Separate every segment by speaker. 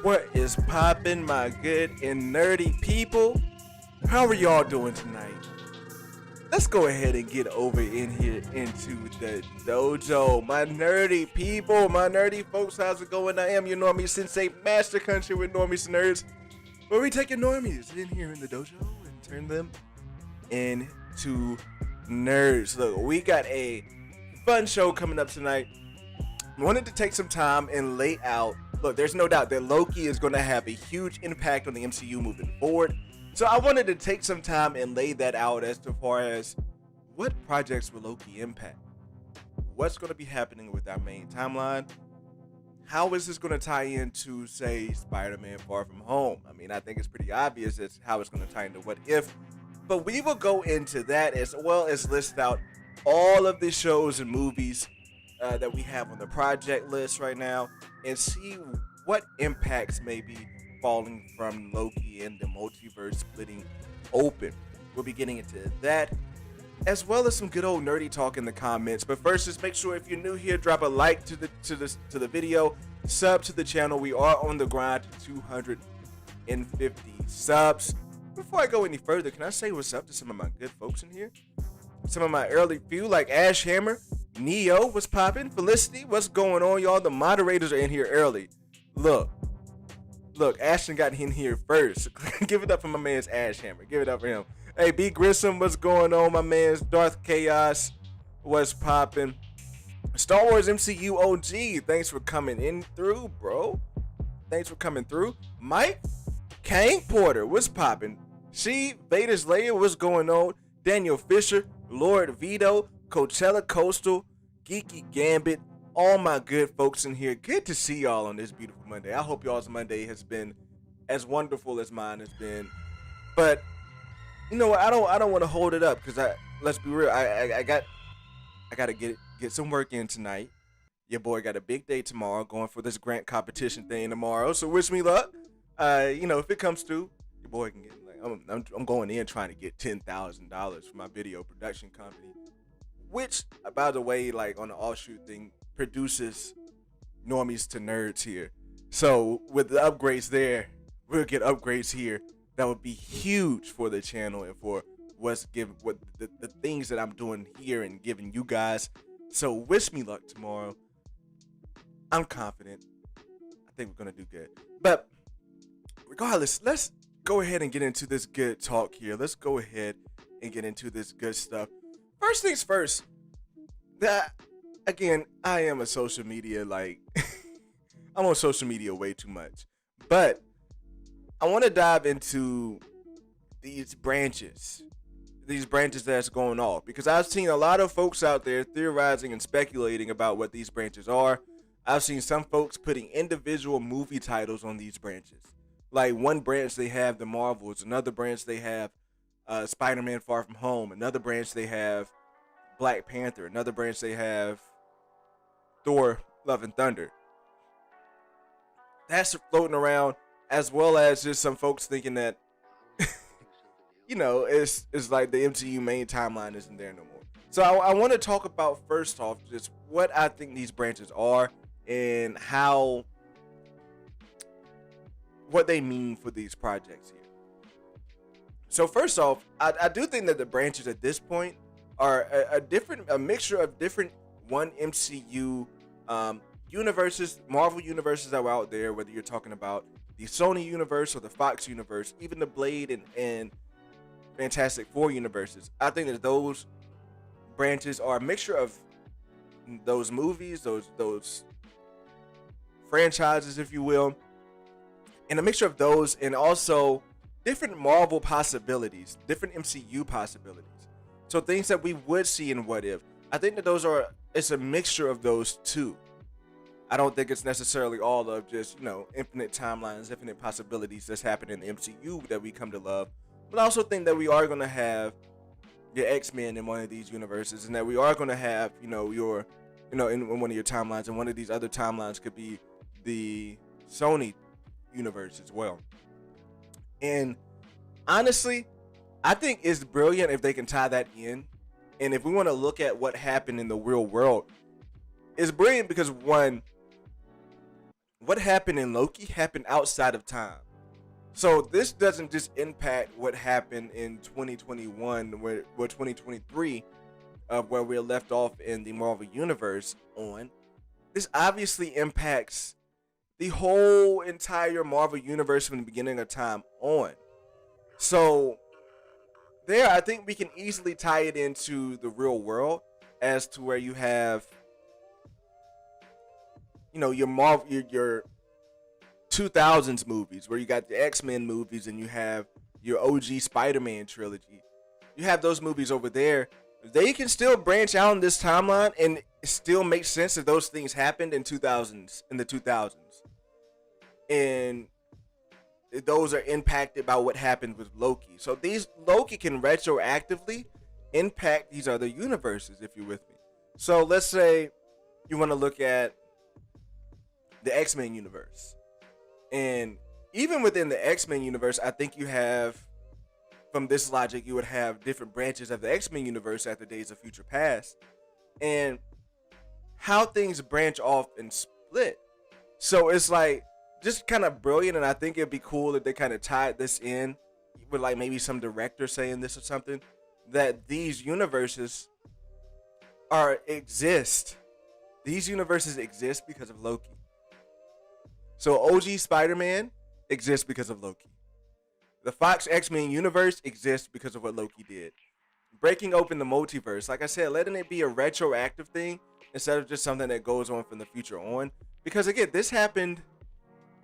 Speaker 1: What is poppin', my good and nerdy people? How are y'all doing tonight? Let's go ahead and get over in here into the dojo. My nerdy people, my nerdy folks, how's it going? I am your Normie Sensei, Master Country with Normies and Nerds, where we take your normies in here in the dojo and turn them into nerds. Look, we got a fun show coming up tonight. I wanted to take some time and lay out. Look, there's no doubt that Loki is going to have a huge impact on the MCU moving forward. So I wanted to take some time and lay that out as far as what projects will Loki impact? What's going to be happening with our main timeline? How is this going to tie into, say, Spider-Man Far From Home? I mean, I think it's pretty obvious as how it's going to tie into What If. But we will go into that as well as list out all of the shows and movies that we have on the project list right now and see what impacts may be falling from Loki and the multiverse splitting open. We'll be getting into that as well as some good old nerdy talk in the comments. But first, just make sure if you're new here, drop a like to the video, sub to the channel. We are on the grind to 250 subs. Before I go any further, can I say what's up to some of my good folks in here? Some of my early few like Ash Hammer, Neo, what's poppin'? Felicity, what's going on, y'all? The moderators are in here early. Look, Ashton got in here first. Give it up for my man's Ash Hammer. Give it up for him. Hey, B Grissom, what's going on? My man's Darth Chaos, what's poppin'? Star Wars MCU OG, thanks for coming in through, bro. Thanks for coming through. Mike Kang Porter, what's poppin'? She, Vader's Layer, what's going on? Daniel Fisher, Lord Vito, Coachella Coastal, Geeky Gambit, all my good folks in here. Good to see y'all on this beautiful Monday. I hope y'all's Monday has been as wonderful as mine has been. But you know what? I don't want to hold it up because let's be real. I gotta get some work in tonight. Your boy got a big day tomorrow, going for this grant competition thing tomorrow. So wish me luck. If it comes through, your boy can get I'm going in trying to get $10,000 for my video production company, which, by the way, like on the offshoot thing, produces normies to nerds here. So with the upgrades there, we'll get upgrades here that would be huge for the channel and for the things that I'm doing here and giving you guys. So wish me luck tomorrow. I'm confident. I think we're gonna do good. But regardless, let's go ahead and get into this good talk here. Let's go ahead and get into this good stuff. First things first, again, I am a social media, I'm on social media way too much. But I want to dive into these branches that's going off. Because I've seen a lot of folks out there theorizing and speculating about what these branches are. I've seen some folks putting individual movie titles on these branches. Like one branch they have the Marvels, another branch they have Spider-Man Far From Home, another branch they have Black Panther, another branch they have Thor Love and Thunder. That's floating around, as well as just some folks thinking that it's like the MCU main timeline isn't there no more. So I want to talk about, first off, just what I think these branches are and what they mean for these projects here. So first off, I do think that the branches at this point are a mixture of different MCU universes, Marvel universes that were out there, whether you're talking about the Sony universe or the Fox universe, even the Blade and Fantastic Four universes. I think that those branches are a mixture of those movies, those franchises, if you will, and a mixture of those and also different Marvel possibilities, different MCU possibilities. So things that we would see in What If. I think that it's a mixture of those two. I don't think it's necessarily all of just, infinite timelines, infinite possibilities that's happening in the MCU that we come to love. But I also think that we are going to have your X-Men in one of these universes, and that we are going to have, in one of your timelines, and one of these other timelines could be the Sony universe as well. And honestly, I think it's brilliant if they can tie that in. And if we want to look at what happened in the real world, it's brilliant because one, what happened in Loki happened outside of time. So this doesn't just impact what happened in 2021 where 2023 of where we're left off in the Marvel Universe on. This obviously impacts the whole entire Marvel Universe from the beginning of time on. So there, I think we can easily tie it into the real world as to where you have, your Marvel, your 2000s movies, where you got the X-Men movies and you have your OG Spider-Man trilogy. You have those movies over there. They can still branch out in this timeline and it still makes sense that those things happened in the 2000s. And those are impacted by what happened with Loki. So these Loki can retroactively impact these other universes, if you're with me. So let's say you want to look at the X-Men universe. And even within the X-Men universe, I think you have, from this logic, you would have different branches of the X-Men universe at the Days of Future Past. And how things branch off and split. So it's like, just kind of brilliant, and I think it'd be cool if they kind of tied this in with like maybe some director saying this or something, that these universes exist. These universes exist because of Loki. So OG Spider-Man exists because of Loki. The Fox X-Men universe exists because of what Loki did. Breaking open the multiverse, like I said, letting it be a retroactive thing instead of just something that goes on from the future on. Because again, this happened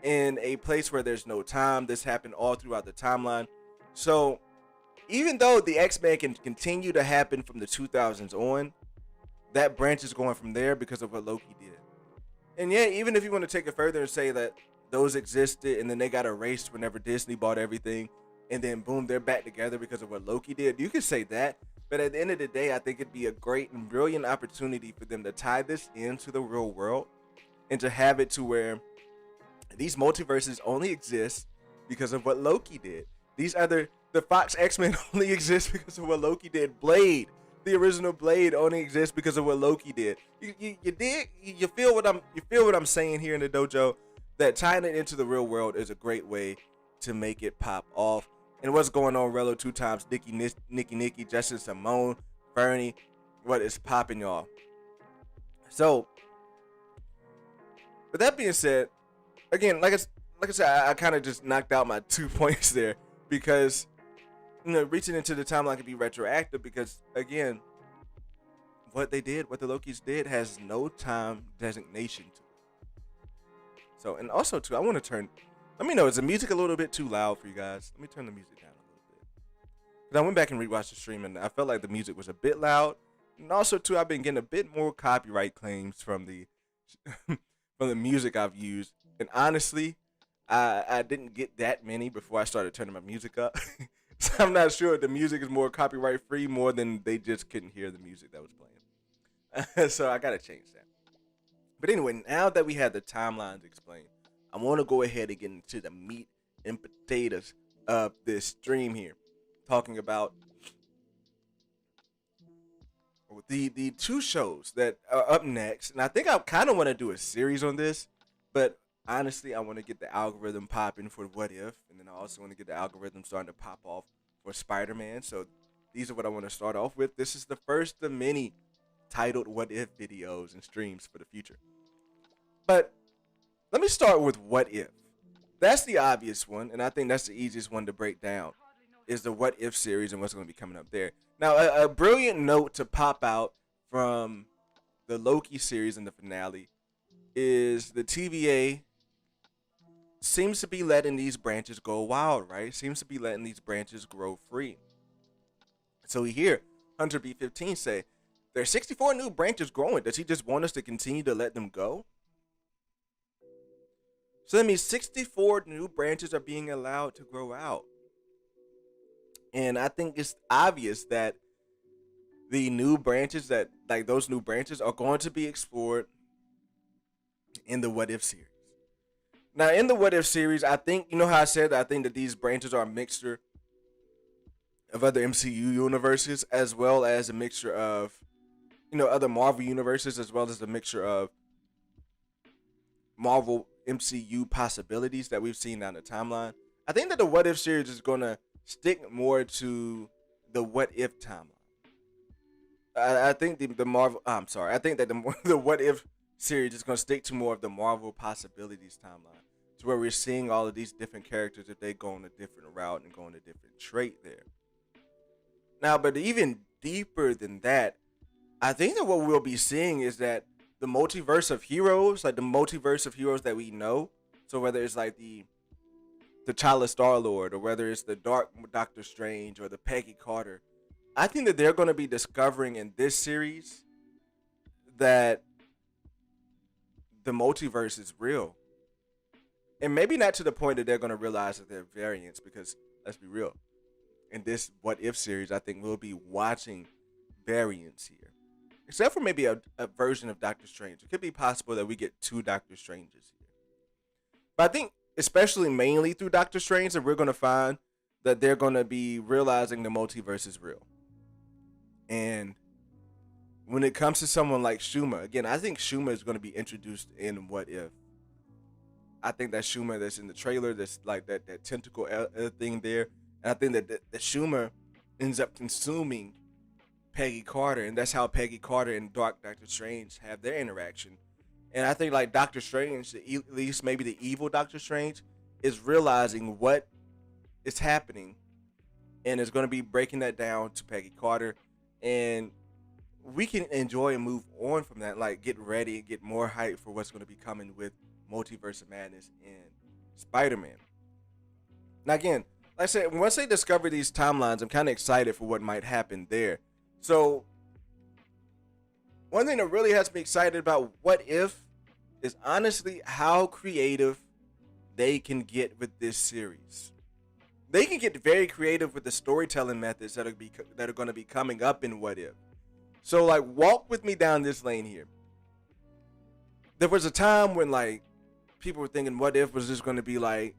Speaker 1: in a place where there's no time. This happened all throughout the timeline. So even though the X-Men can continue to happen from the 2000s on, that branch is going from there because of what Loki did. And yeah, even if you want to take it further and say that those existed and then they got erased whenever Disney bought everything, and then boom, they're back together because of what Loki did, you could say that. But at the end of the day, I think it'd be a great and brilliant opportunity for them to tie this into the real world and to have it to where these multiverses only exist because of what Loki did. The Fox X-Men only exist because of what Loki did. Blade, the original Blade, only exists because of what Loki did. You dig? You feel what I'm saying here in the dojo? That tying it into the real world is a great way to make it pop off. And what's going on, Relo 2 times, Nikki, Justin, Simone, Bernie, what is popping, y'all? So, with that being said, again, like I said, I kind of just knocked out my 2 points there because, reaching into the timeline can be retroactive because, again, what the Lokis did has no time designation to it. So, and also, too, I want to let me know, is the music a little bit too loud for you guys? Let me turn the music down a little bit. Because I went back and rewatched the stream and I felt like the music was a bit loud. And also, too, I've been getting a bit more copyright claims from the from the music I've used. And honestly, I didn't get that many before I started turning my music up. So I'm not sure if the music is more copyright free more than they just couldn't hear the music that was playing. So I got to change that. But anyway, now that we have the timelines explained, I want to go ahead and get into the meat and potatoes of this stream here. Talking about the two shows that are up next. And I think I kind of want to do a series on this. But honestly, I want to get the algorithm popping for What If. And then I also want to get the algorithm starting to pop off for Spider-Man. So these are what I want to start off with. This is the first of many titled What If videos and streams for the future. But let me start with What If. That's the obvious one, and I think that's the easiest one to break down, is the What If series and what's going to be coming up there. Now, a brilliant note to pop out from the Loki series and the finale is the TVA seems to be letting these branches go wild, right? Seems to be letting these branches grow free. So we hear Hunter B15 say, there's 64 new branches growing. Does he just want us to continue to let them go? So that means 64 new branches are being allowed to grow out. And I think it's obvious that the new branches those new branches are going to be explored in the What If series. Now, in the What If series, I think, how I said I think that these branches are a mixture of other MCU universes as well as a mixture of, other Marvel universes as well as a mixture of Marvel MCU possibilities that we've seen down the timeline, I think that the What If series is going to stick more to the What If timeline. I think the Marvel. I'm sorry. I think that the What If series is going to stick to more of the Marvel possibilities timeline, to where we're seeing all of these different characters if they go on a different route and go on a different trait there. Now, but even deeper than that, I think that what we'll be seeing is that the multiverse of heroes, like the multiverse of heroes that we know. So whether it's like the T'Challa Star Lord, or whether it's the Dark Doctor Strange or the Peggy Carter, I think that they're going to be discovering in this series that the multiverse is real. And maybe not to the point that they're going to realize that they're variants, because let's be real. In this What If series, I think we'll be watching variants here. Except for maybe a version of Doctor Strange. It could be possible that we get two Doctor Stranges here. But I think, especially mainly through Doctor Strange, that we're going to find that they're going to be realizing the multiverse is real. And when it comes to someone like Shuma, again, I think Shuma is going to be introduced in What If. I think that Shuma that's in the trailer, that's like that tentacle thing there. And I think that Shuma ends up consuming Peggy Carter, and that's how Peggy Carter and Dark Doctor Strange have their interaction. And I think like Doctor Strange, at least maybe the evil Doctor Strange, is realizing what is happening and is going to be breaking that down to Peggy Carter. And we can enjoy and move on from that, like get ready and get more hype for what's going to be coming with Multiverse of Madness and Spider-Man. Now again, like I said, once they discover these timelines, I'm kind of excited for what might happen there. So, one thing that really has me excited about What If is honestly how creative they can get with this series. They can get very creative with the storytelling methods that are going to be coming up in What If. So, like, walk with me down this lane here. There was a time when, like, people were thinking What If was just going to be, like,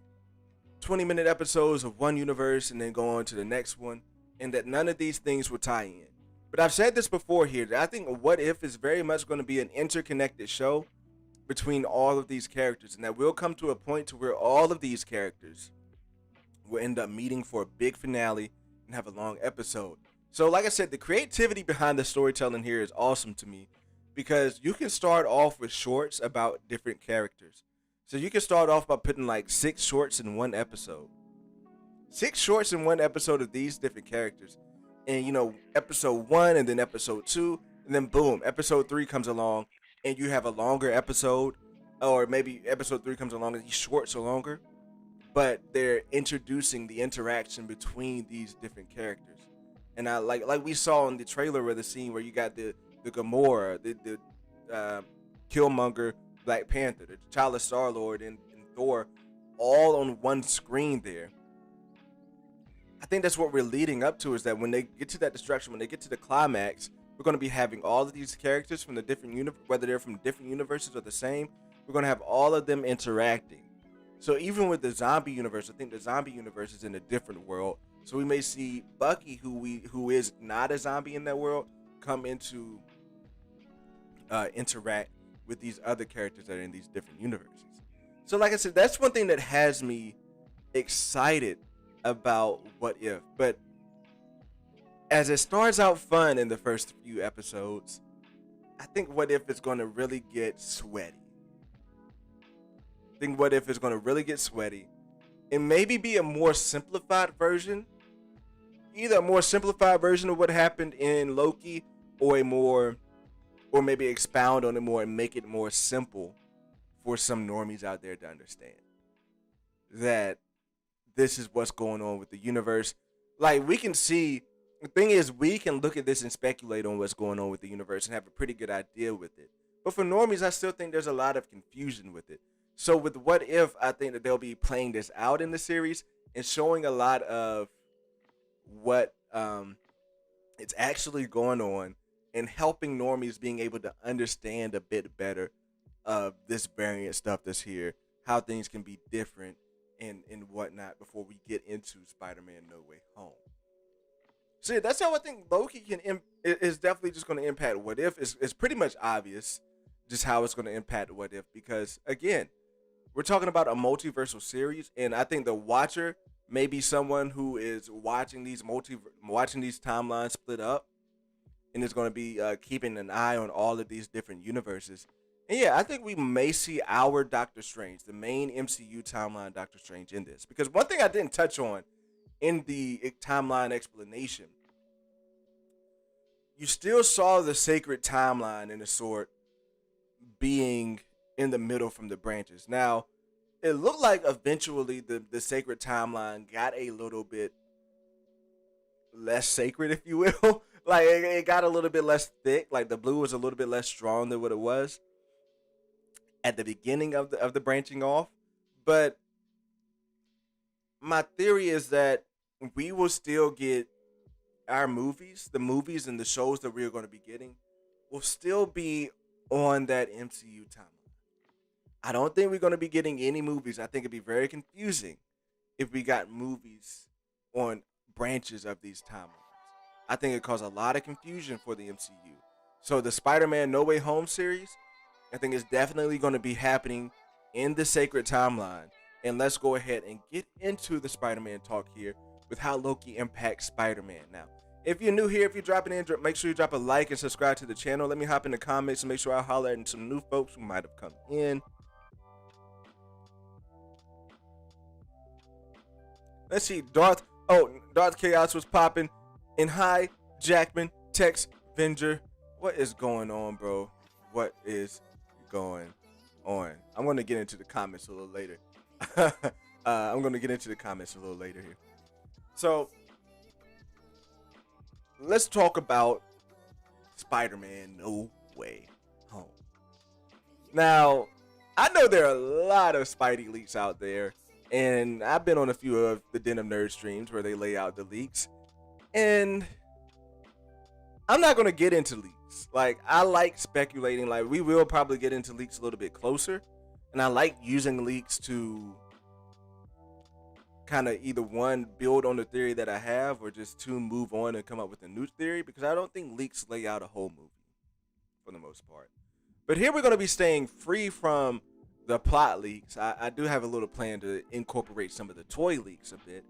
Speaker 1: 20-minute episodes of one universe and then go on to the next one, and that none of these things would tie in. But I've said this before here, that I think What If is very much going to be an interconnected show between all of these characters, and that we'll come to a point to where all of these characters will end up meeting for a big finale and have a long episode. So like I said, the creativity behind the storytelling here is awesome to me, because you can start off with shorts about different characters. So you can start off by putting like 6 shorts in one episode. 6 shorts in one episode of these different characters. And you know, episode 1 and then episode 2, and then boom, episode 3 comes along and you have a longer episode, or maybe episode 3 comes along and these shorts are longer, but they're introducing the interaction between these different characters. And I like we saw in the trailer where the scene where you got the Gamora, the Killmonger, Black Panther, the T'Challa Star Lord, and Thor, all on one screen there. I think that's what we're leading up to, is that when they get to that destruction, when they get to the climax, we're going to be having all of these characters from the different whether they're from different universes or the same, we're going to have all of them interacting. So even with the zombie universe, I think the zombie universe is in a different world. So we may see Bucky, who is not a zombie in that world, come into interact with these other characters that are in these different universes. So like I said, that's one thing that has me excited about What If. But as it starts out fun in the first few episodes, I think What If is going to really get sweaty. I think What If is going to really get sweaty and maybe be a more simplified version. Either a more simplified version of what happened in Loki, or maybe expound on it more and make it more simple for some normies out there to understand that this is what's going on with the universe. Like, we can see, the thing is, we can look at this and speculate on what's going on with the universe and have a pretty good idea with it. But for normies, I still think there's a lot of confusion with it. So with What If, I think that they'll be playing this out in the series and showing a lot of what it's actually going on, and helping normies being able to understand a bit better of this variant stuff that's here, how things can be different and whatnot before we get into Spider-Man No Way Home. So yeah, that's how I think Loki is definitely just going to impact What If. It's pretty much obvious just how it's going to impact What If, because again, we're talking about a multiversal series, and I think the watcher may be someone who is watching these timelines split up, and is going to be keeping an eye on all of these different universes. And yeah, I think we may see our Doctor Strange, the main MCU timeline Doctor Strange, in this. Because one thing I didn't touch on in the timeline explanation, you still saw the sacred timeline in a sort being in the middle from the branches. Now, it looked like eventually the sacred timeline got a little bit less sacred, if you will. Like it got a little bit less thick. Like the blue was a little bit less strong than what it was at the beginning of the branching off. But my theory is that we will still get our movies, the movies and the shows that we're going to be getting, will still be on that MCU timeline. I don't think we're going to be getting any movies. I think it'd be very confusing if we got movies on branches of these timelines. I think it caused a lot of confusion for the MCU. So the Spider-Man No Way Home series, I think is definitely going to be happening in the sacred timeline. And let's go ahead and get into the Spider-Man talk here with how Loki impacts Spider-Man. Now, if you're new here, if you're dropping in, make sure you drop a like and subscribe to the channel. Let me hop in the comments and make sure I holler at some new folks who might have come in. Let's see, Darth Chaos was popping. And hi, Jackman, Tex, Venger. What is going on, bro? What is going on? I'm going to get into the comments a little later. Here. So, let's talk about Spider-Man No Way Home. Now, I know there are a lot of Spidey leaks out there, and I've been on a few of the Den of Nerds streams where they lay out the leaks, and I'm not going to get into leaks. Like, I like speculating. Like, we will probably get into leaks a little bit closer, and I like using leaks to kind of either one, build on the theory that I have, or just two, move on and come up with a new theory, because I don't think leaks lay out a whole movie for the most part. But here we're going to be staying free from the plot leaks. I do have a little plan to incorporate some of the toy leaks a bit,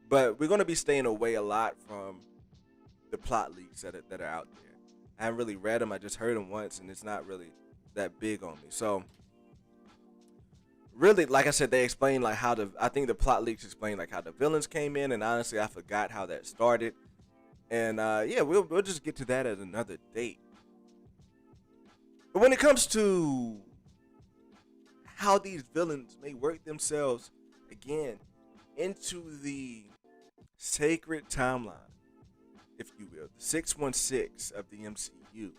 Speaker 1: but we're going to be staying away a lot from the plot leaks that are out there. I haven't really read them. I just heard them once, and it's not really that big on me. So really, like I said, they explain like I think the plot leaks explain like how the villains came in, and honestly, I forgot how that started. And yeah, we'll just get to that at another date. But when it comes to how these villains may work themselves again into the sacred timeline, if you will, the 616 of the MCU,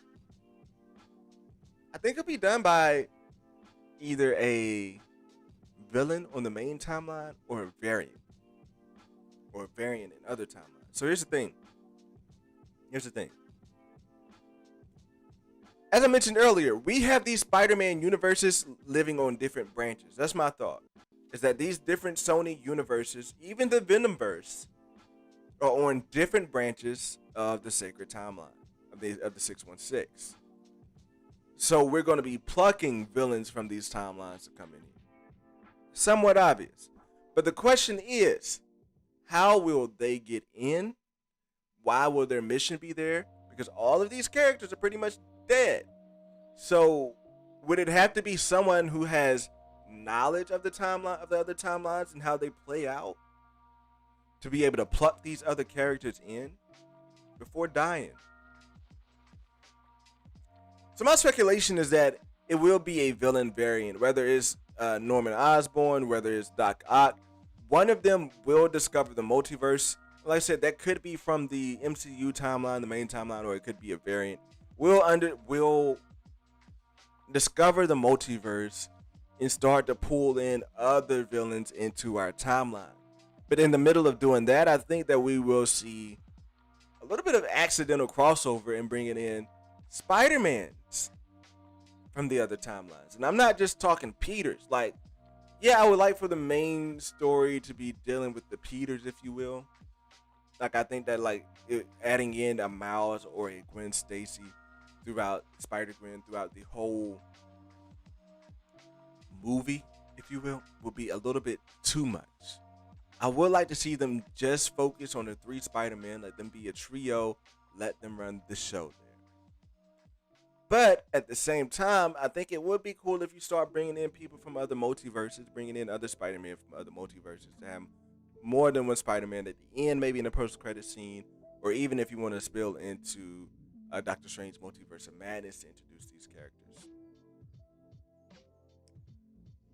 Speaker 1: I think it'll be done by either a villain on the main timeline or a variant in other timelines. So here's the thing. As I mentioned earlier, we have these Spider-Man universes living on different branches. That's my thought. Is that these different Sony universes, even the Venomverse, are on different branches of the sacred timeline of the 616. So we're going to be plucking villains from these timelines to come in here. Somewhat obvious. But the question is, how will they get in? Why will their mission be there? Because all of these characters are pretty much dead. So would it have to be someone who has knowledge of the timeline, of the other timelines and how they play out, to be able to pluck these other characters in before dying? So my speculation is that it will be a villain variant, whether it's Norman Osborn, whether it's Doc Ock. One of them will discover the multiverse. Like I said, that could be from the MCU timeline, the main timeline, or it could be a variant. We'll discover the multiverse and start to pull in other villains into our timeline. But in the middle of doing that, I think that we will see a little bit of accidental crossover and bringing in Spider-Mans from the other timelines. And I'm not just talking Peters. Like, yeah, I would like for the main story to be dealing with the Peters, if you will. Like, I think that adding in a Miles or a Gwen Stacy throughout Spider-Gwen, throughout the whole movie, if you will be a little bit too much. I would like to see them just focus on the three Spider-Man, let them be a trio, let them run the show there. But at the same time, I think it would be cool if you start bringing in people from other multiverses, bringing in other Spider-Man from other multiverses to have more than one Spider-Man at the end, maybe in a post-credit scene, or even if you want to spill into Doctor Strange Multiverse of Madness to introduce these characters.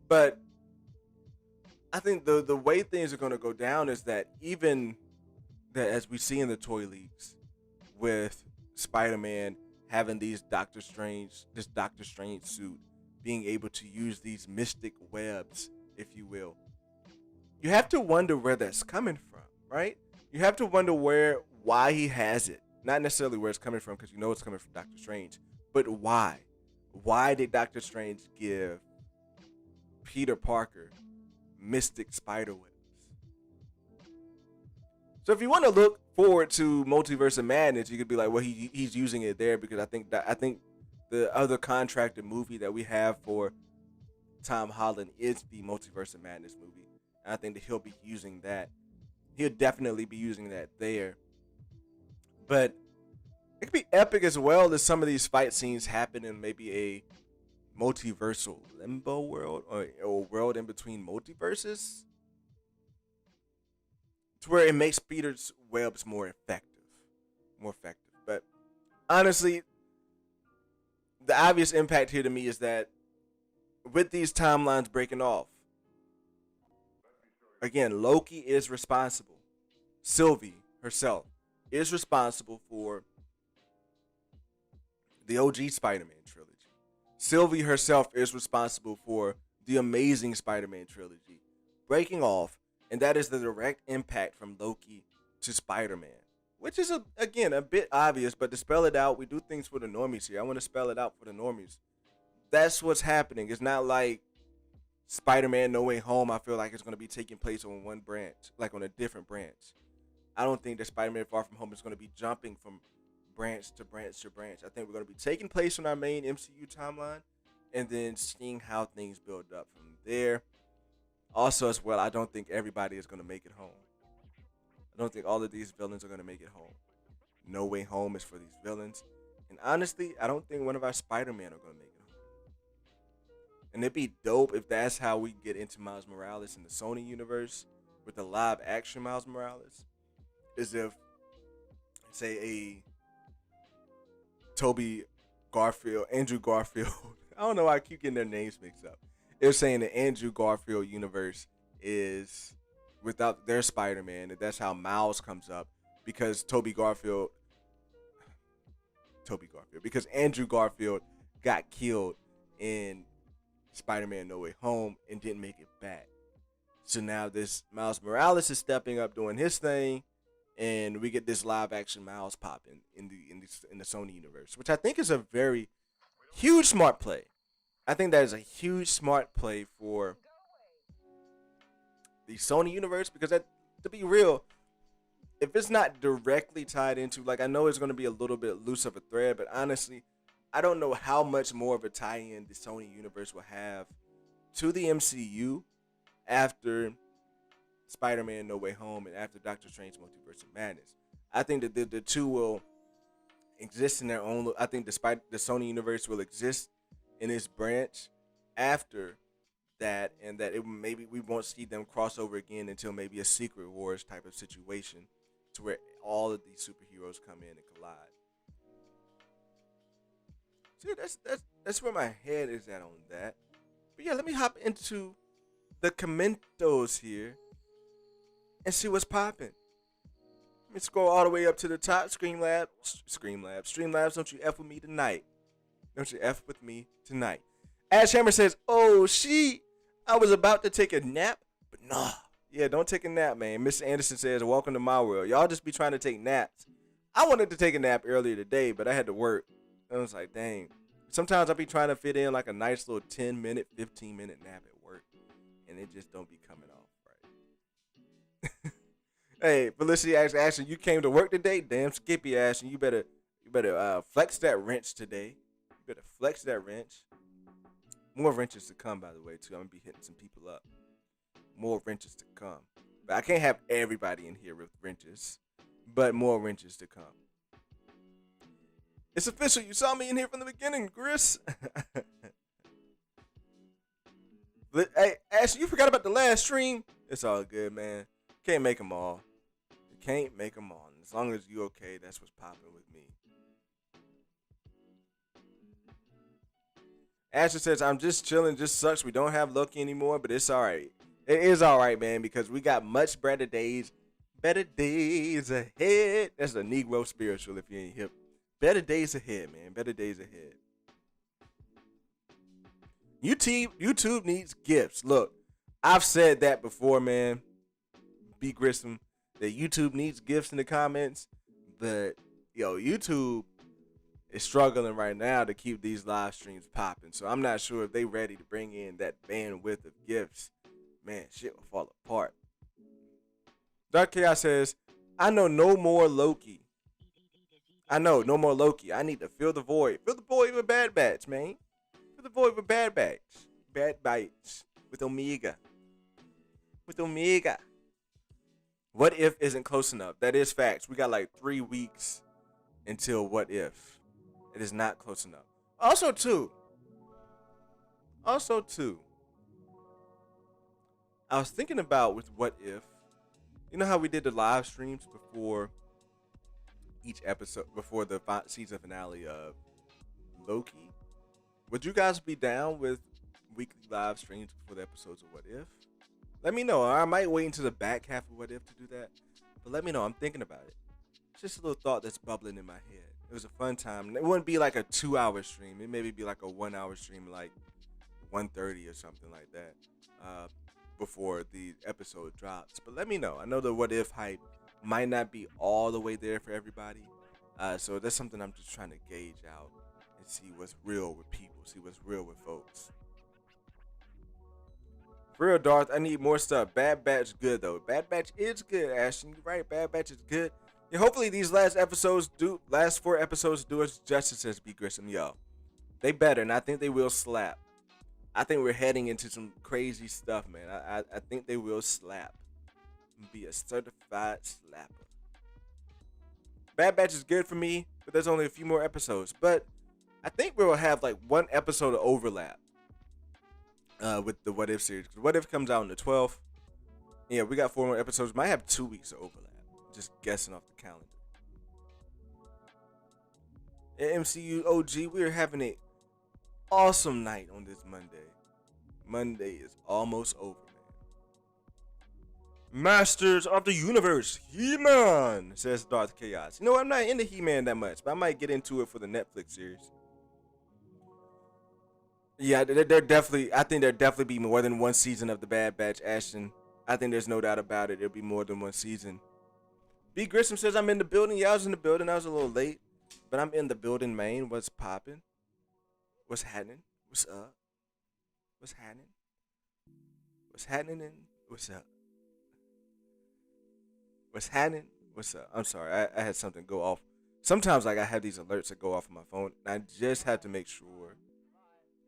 Speaker 1: But I think the way things are going to go down is that even that, as we see in the toy leaks with Spider-Man having this Doctor Strange suit, being able to use these mystic webs, if you will, you have to wonder where that's coming from, right? You have to wonder why he has it. Not necessarily where it's coming from, because you know it's coming from Doctor Strange, but why? Why did Doctor Strange give Peter Parker mystic spider webs? So if you want to look forward to Multiverse of Madness, you could be like, well, he's using it there because I think the other contracted movie that we have for Tom Holland is the Multiverse of Madness movie. And I think that he'll be using that. He'll definitely be using that there. But it could be epic as well as some of these fight scenes happen in maybe a multiversal limbo world or a world in between multiverses, to where it makes Peter's webs more effective. But honestly, the obvious impact here to me is that with these timelines breaking off, again, Loki is responsible. Sylvie herself is responsible for the OG Spider-Man trilogy. Sylvie herself is responsible for the Amazing Spider-Man trilogy breaking off, and that is the direct impact from Loki to Spider-Man, which is again a bit obvious, but to spell it out, we do things for the normies here. I want to spell it out for the normies. That's what's happening. It's not like Spider-Man No Way Home. I feel like it's going to be taking place on one branch, like on a different branch. I don't think that Spider-Man Far From Home is going to be jumping from branch to branch to branch. I think we're going to be taking place on our main MCU timeline and then seeing how things build up from there. Also, as well, I don't think everybody is going to make it home. I don't think all of these villains are going to make it home. No Way Home is for these villains. And honestly, I don't think one of our Spider-Man are going to make it home. And it'd be dope if that's how we get into Miles Morales in the Sony universe with the live action Miles Morales. Is if, say, a Andrew Garfield. I don't know why I keep getting their names mixed up. They're saying the Andrew Garfield universe is without their Spider-Man, and that's how Miles comes up because because Andrew Garfield got killed in Spider-Man No Way Home and didn't make it back. So now this Miles Morales is stepping up doing his thing, and we get this live action Miles popping in the Sony universe, which I think is a very huge smart play. I think that is a huge smart play for the Sony universe because to be real, if it's not directly tied into, like, I know it's going to be a little bit loose of a thread, but honestly, I don't know how much more of a tie-in the Sony universe will have to the MCU after Spider-Man No Way Home and after Doctor Strange Multiverse of Madness. I think that the two will exist in their own. I think the Sony universe will exist in its branch after that, and that maybe we won't see them cross over again until maybe a Secret Wars type of situation, to where all of these superheroes come in and collide. So that's where my head is at on that. But yeah, let me hop into the commentos here and see what's popping. Let me scroll all the way up to the top. Streamlabs, don't you F with me tonight. Don't you F with me tonight. Ash Hammer says, oh, I was about to take a nap, but nah. Yeah, don't take a nap, man. Mr. Anderson says, welcome to my world. Y'all just be trying to take naps. I wanted to take a nap earlier today, but I had to work. I was like, dang. Sometimes I be trying to fit in like a nice little 10-minute, 15-minute nap at work, and it just don't be coming off right. Hey, Felicity asks, Ashton, you came to work today? Damn Skippy, Ashton. You better flex that wrench today. You better flex that wrench. More wrenches to come, by the way, too. I'm gonna be hitting some people up. More wrenches to come. But I can't have everybody in here with wrenches. But more wrenches to come. It's official. You saw me in here from the beginning, Chris. Hey, Ashley, you forgot about the last stream? It's all good, man. Can't make them all. You can't make them all. And as long as you okay, that's what's popping with me. Ashley says, I'm just chilling. Just sucks we don't have Loki anymore, but it's all right. It is all right, man, because we got much better days. Better days ahead. That's a Negro spiritual if you ain't hip. Better days ahead, man. Better days ahead. YouTube needs gifts. Look, I've said that before, man. B. Grissom, that YouTube needs gifts in the comments. But, YouTube is struggling right now to keep these live streams popping. So I'm not sure if they ready to bring in that bandwidth of gifts. Man, shit will fall apart. Dark Chaos says, I know no more Loki. I know, no more Loki. I need to fill the void. Fill the void with Bad Batch, man. Fill the void with Bad Batch. Bad Bites. With Omega. With Omega. What If isn't close enough. That is facts. We got like 3 weeks until What If. It is not close enough. Also, too. I was thinking about with What If. You know how we did the live streams before each episode, before the season finale of Loki? Would you guys be down with weekly live streams before the episodes of What If? Let me know. I might wait until the back half of What If to do that. But let me know. I'm thinking about it. It's just a little thought that's bubbling in my head. It was a fun time. It wouldn't be like a 2-hour stream. It maybe be like a 1-hour stream, like 1:30 or something like that. Before the episode drops. But let me know. I know the What If hype might not be all the way there for everybody. So that's something I'm just trying to gauge out and see what's real with people. See what's real with folks. For real, Darth, I need more stuff. Bad Batch good, though. Bad Batch is good, Ashton. You're right. Bad Batch is good. Yeah, hopefully these last 4 episodes do us justice as B. Grissom. Yo, they better, and I think they will slap. I think we're heading into some crazy stuff, man. I think they will slap. Be a certified slapper. Bad Batch is good for me, but there's only a few more episodes. But I think we'll have like 1 episode of overlap with the What If series. Because What If comes out on the 12th. Yeah, we got 4 more episodes. Might have 2 weeks of overlap. Just guessing off the calendar. At MCU OG, we're having an awesome night on this Monday. Monday is almost over, man. Masters of the Universe, He-Man, says Darth Chaos. You know, I'm not into He-Man that much, but I might get into it for the Netflix series. Yeah, they're definitely, I think there'll definitely be more than 1 season of the Bad Batch, Ashton. I think there's no doubt about it. There'll be more than 1 season. B. Grissom says, I'm in the building. Yeah, I was in the building. I was a little late, but I'm in the building, man. What's popping? What's happening? What's up? What's happening? What's happening and what's up? What's happening? What's up? I'm sorry. I had something go off. Sometimes like I have these alerts that go off on my phone. And I just have to make sure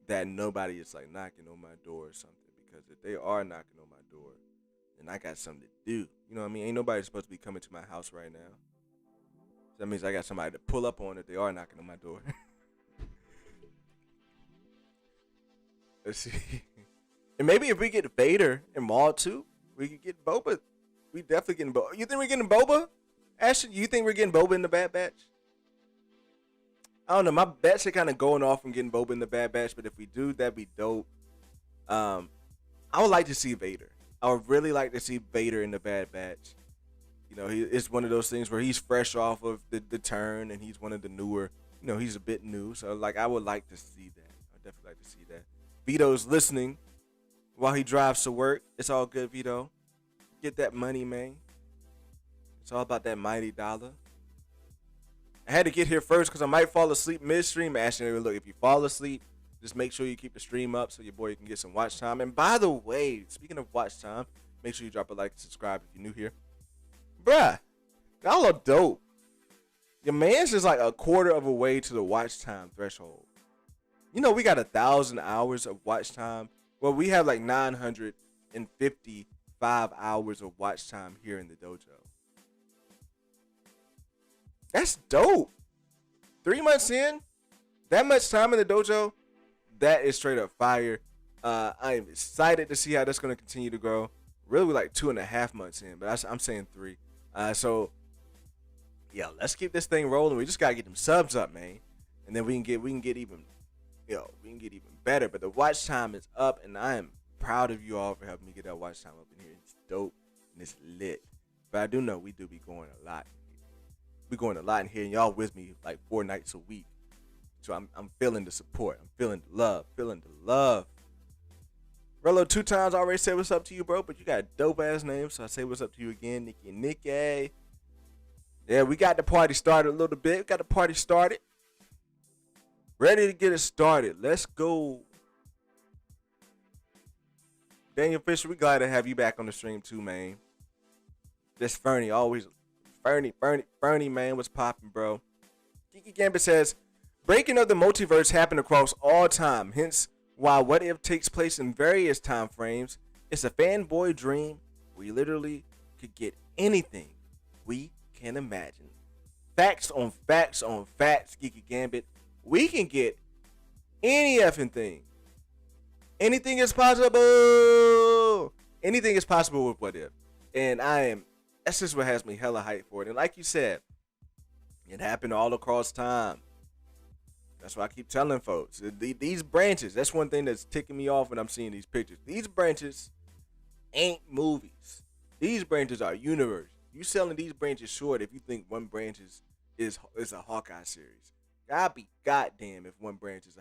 Speaker 1: that nobody is like knocking on my door or something. Because if they are knocking on my door, then I got something to do. You know what I mean? Ain't nobody supposed to be coming to my house right now. So that means I got somebody to pull up on if they are knocking on my door. Let's see. And maybe if we get Vader and Maul too, we could get Boba. We definitely getting Boba. You think we're getting Boba? Ashton, you think we're getting Boba in the Bad Batch? I don't know. My bets are kind of going off from getting Boba in the Bad Batch, but if we do, that'd be dope. I would like to see Vader. I would really like to see Vader in the Bad Batch. You know, it's one of those things where he's fresh off of the turn, and he's one of the newer. You know, he's a bit new, so like I would like to see that. I would definitely like to see that. Vito's listening while he drives to work. It's all good, Vito. Get that money, man. It's all about that mighty dollar. I had to get here first because I might fall asleep midstream. Ashton, look, if you fall asleep, just make sure you keep the stream up so your boy can get some watch time. And by the way, speaking of watch time, make sure you drop a like and subscribe if you're new here. Bruh, y'all are dope. Your man's just like a quarter of a way to the watch time threshold. We got 1,000 hours of watch time. Well, we have like 955 hours of watch time here in the dojo. That's dope. 3 months in, that much time in the dojo, that is straight up fire. I am excited to see how that's going to continue to grow. Really, like 2.5 months in, but I'm saying three. So yeah, let's keep this thing rolling. We just gotta get them subs up, man, and then we can get even, we can get even better. But the watch time is up, and I am proud of you all for helping me get that watch time up in here. It's dope and it's lit. But I do know we do be going a lot. We going a lot in here, and y'all with me like 4 nights a week. So I'm feeling the support. I'm feeling the love. Feeling the love. Rello 2 times already said what's up to you, bro. But you got a dope ass name, so I say what's up to you again, Nikki. Yeah, we got the party started a little bit. We got the party started. Ready to get it started. Let's go. Daniel Fisher, we glad to have you back on the stream too, man. This Fernie, always Fernie, man, what's popping, bro? Kiki Gambit says, breaking of the multiverse happened across all time, hence why What If takes place in various time frames. It's a fanboy dream. We literally could get anything we can imagine. Facts on facts on facts, Geeky Gambit. We can get any effing thing. Anything is possible. Anything is possible with What If. And that's just what has me hella hyped for it. And like you said, it happened all across time. That's why I keep telling folks. These branches, that's one thing that's ticking me off when I'm seeing these pictures. These branches ain't movies. These branches are universe. You selling these branches short if you think one branch is a Hawkeye series. God be goddamn if one branch is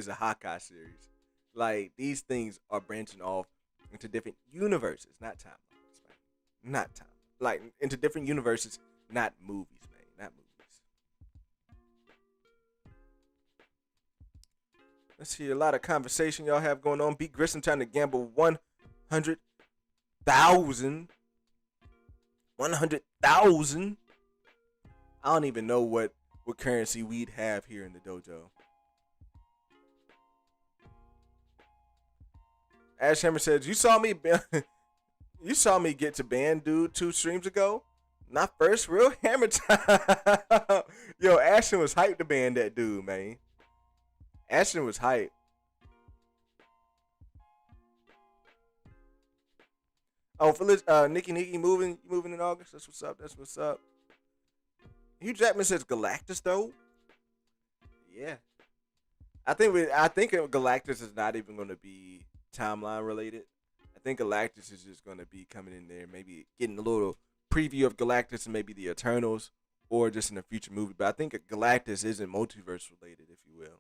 Speaker 1: a Hawkeye series. Like, these things are branching off into different universes, not timelines, man. Not time. Like, into different universes, not movies, man. Not movies. Let's see a lot of conversation y'all have going on. Beat Grissom trying to gamble 100,000. 100,000. I don't even know what currency we'd have here in the dojo. Ash Hammer says, you saw me get to ban dude 2 streams ago. Not first real hammer time. Yo, Ashton was hyped to ban that dude, man. Ashton was hyped. Oh, Phyllis, Nikki moving in August. That's what's up. Hugh Jackman says Galactus though. Yeah, I think Galactus is not even going to be timeline related. I think Galactus is just going to be coming in there, maybe getting a little preview of Galactus and maybe the Eternals, or just in a future movie. But I think Galactus isn't multiverse related, if you will.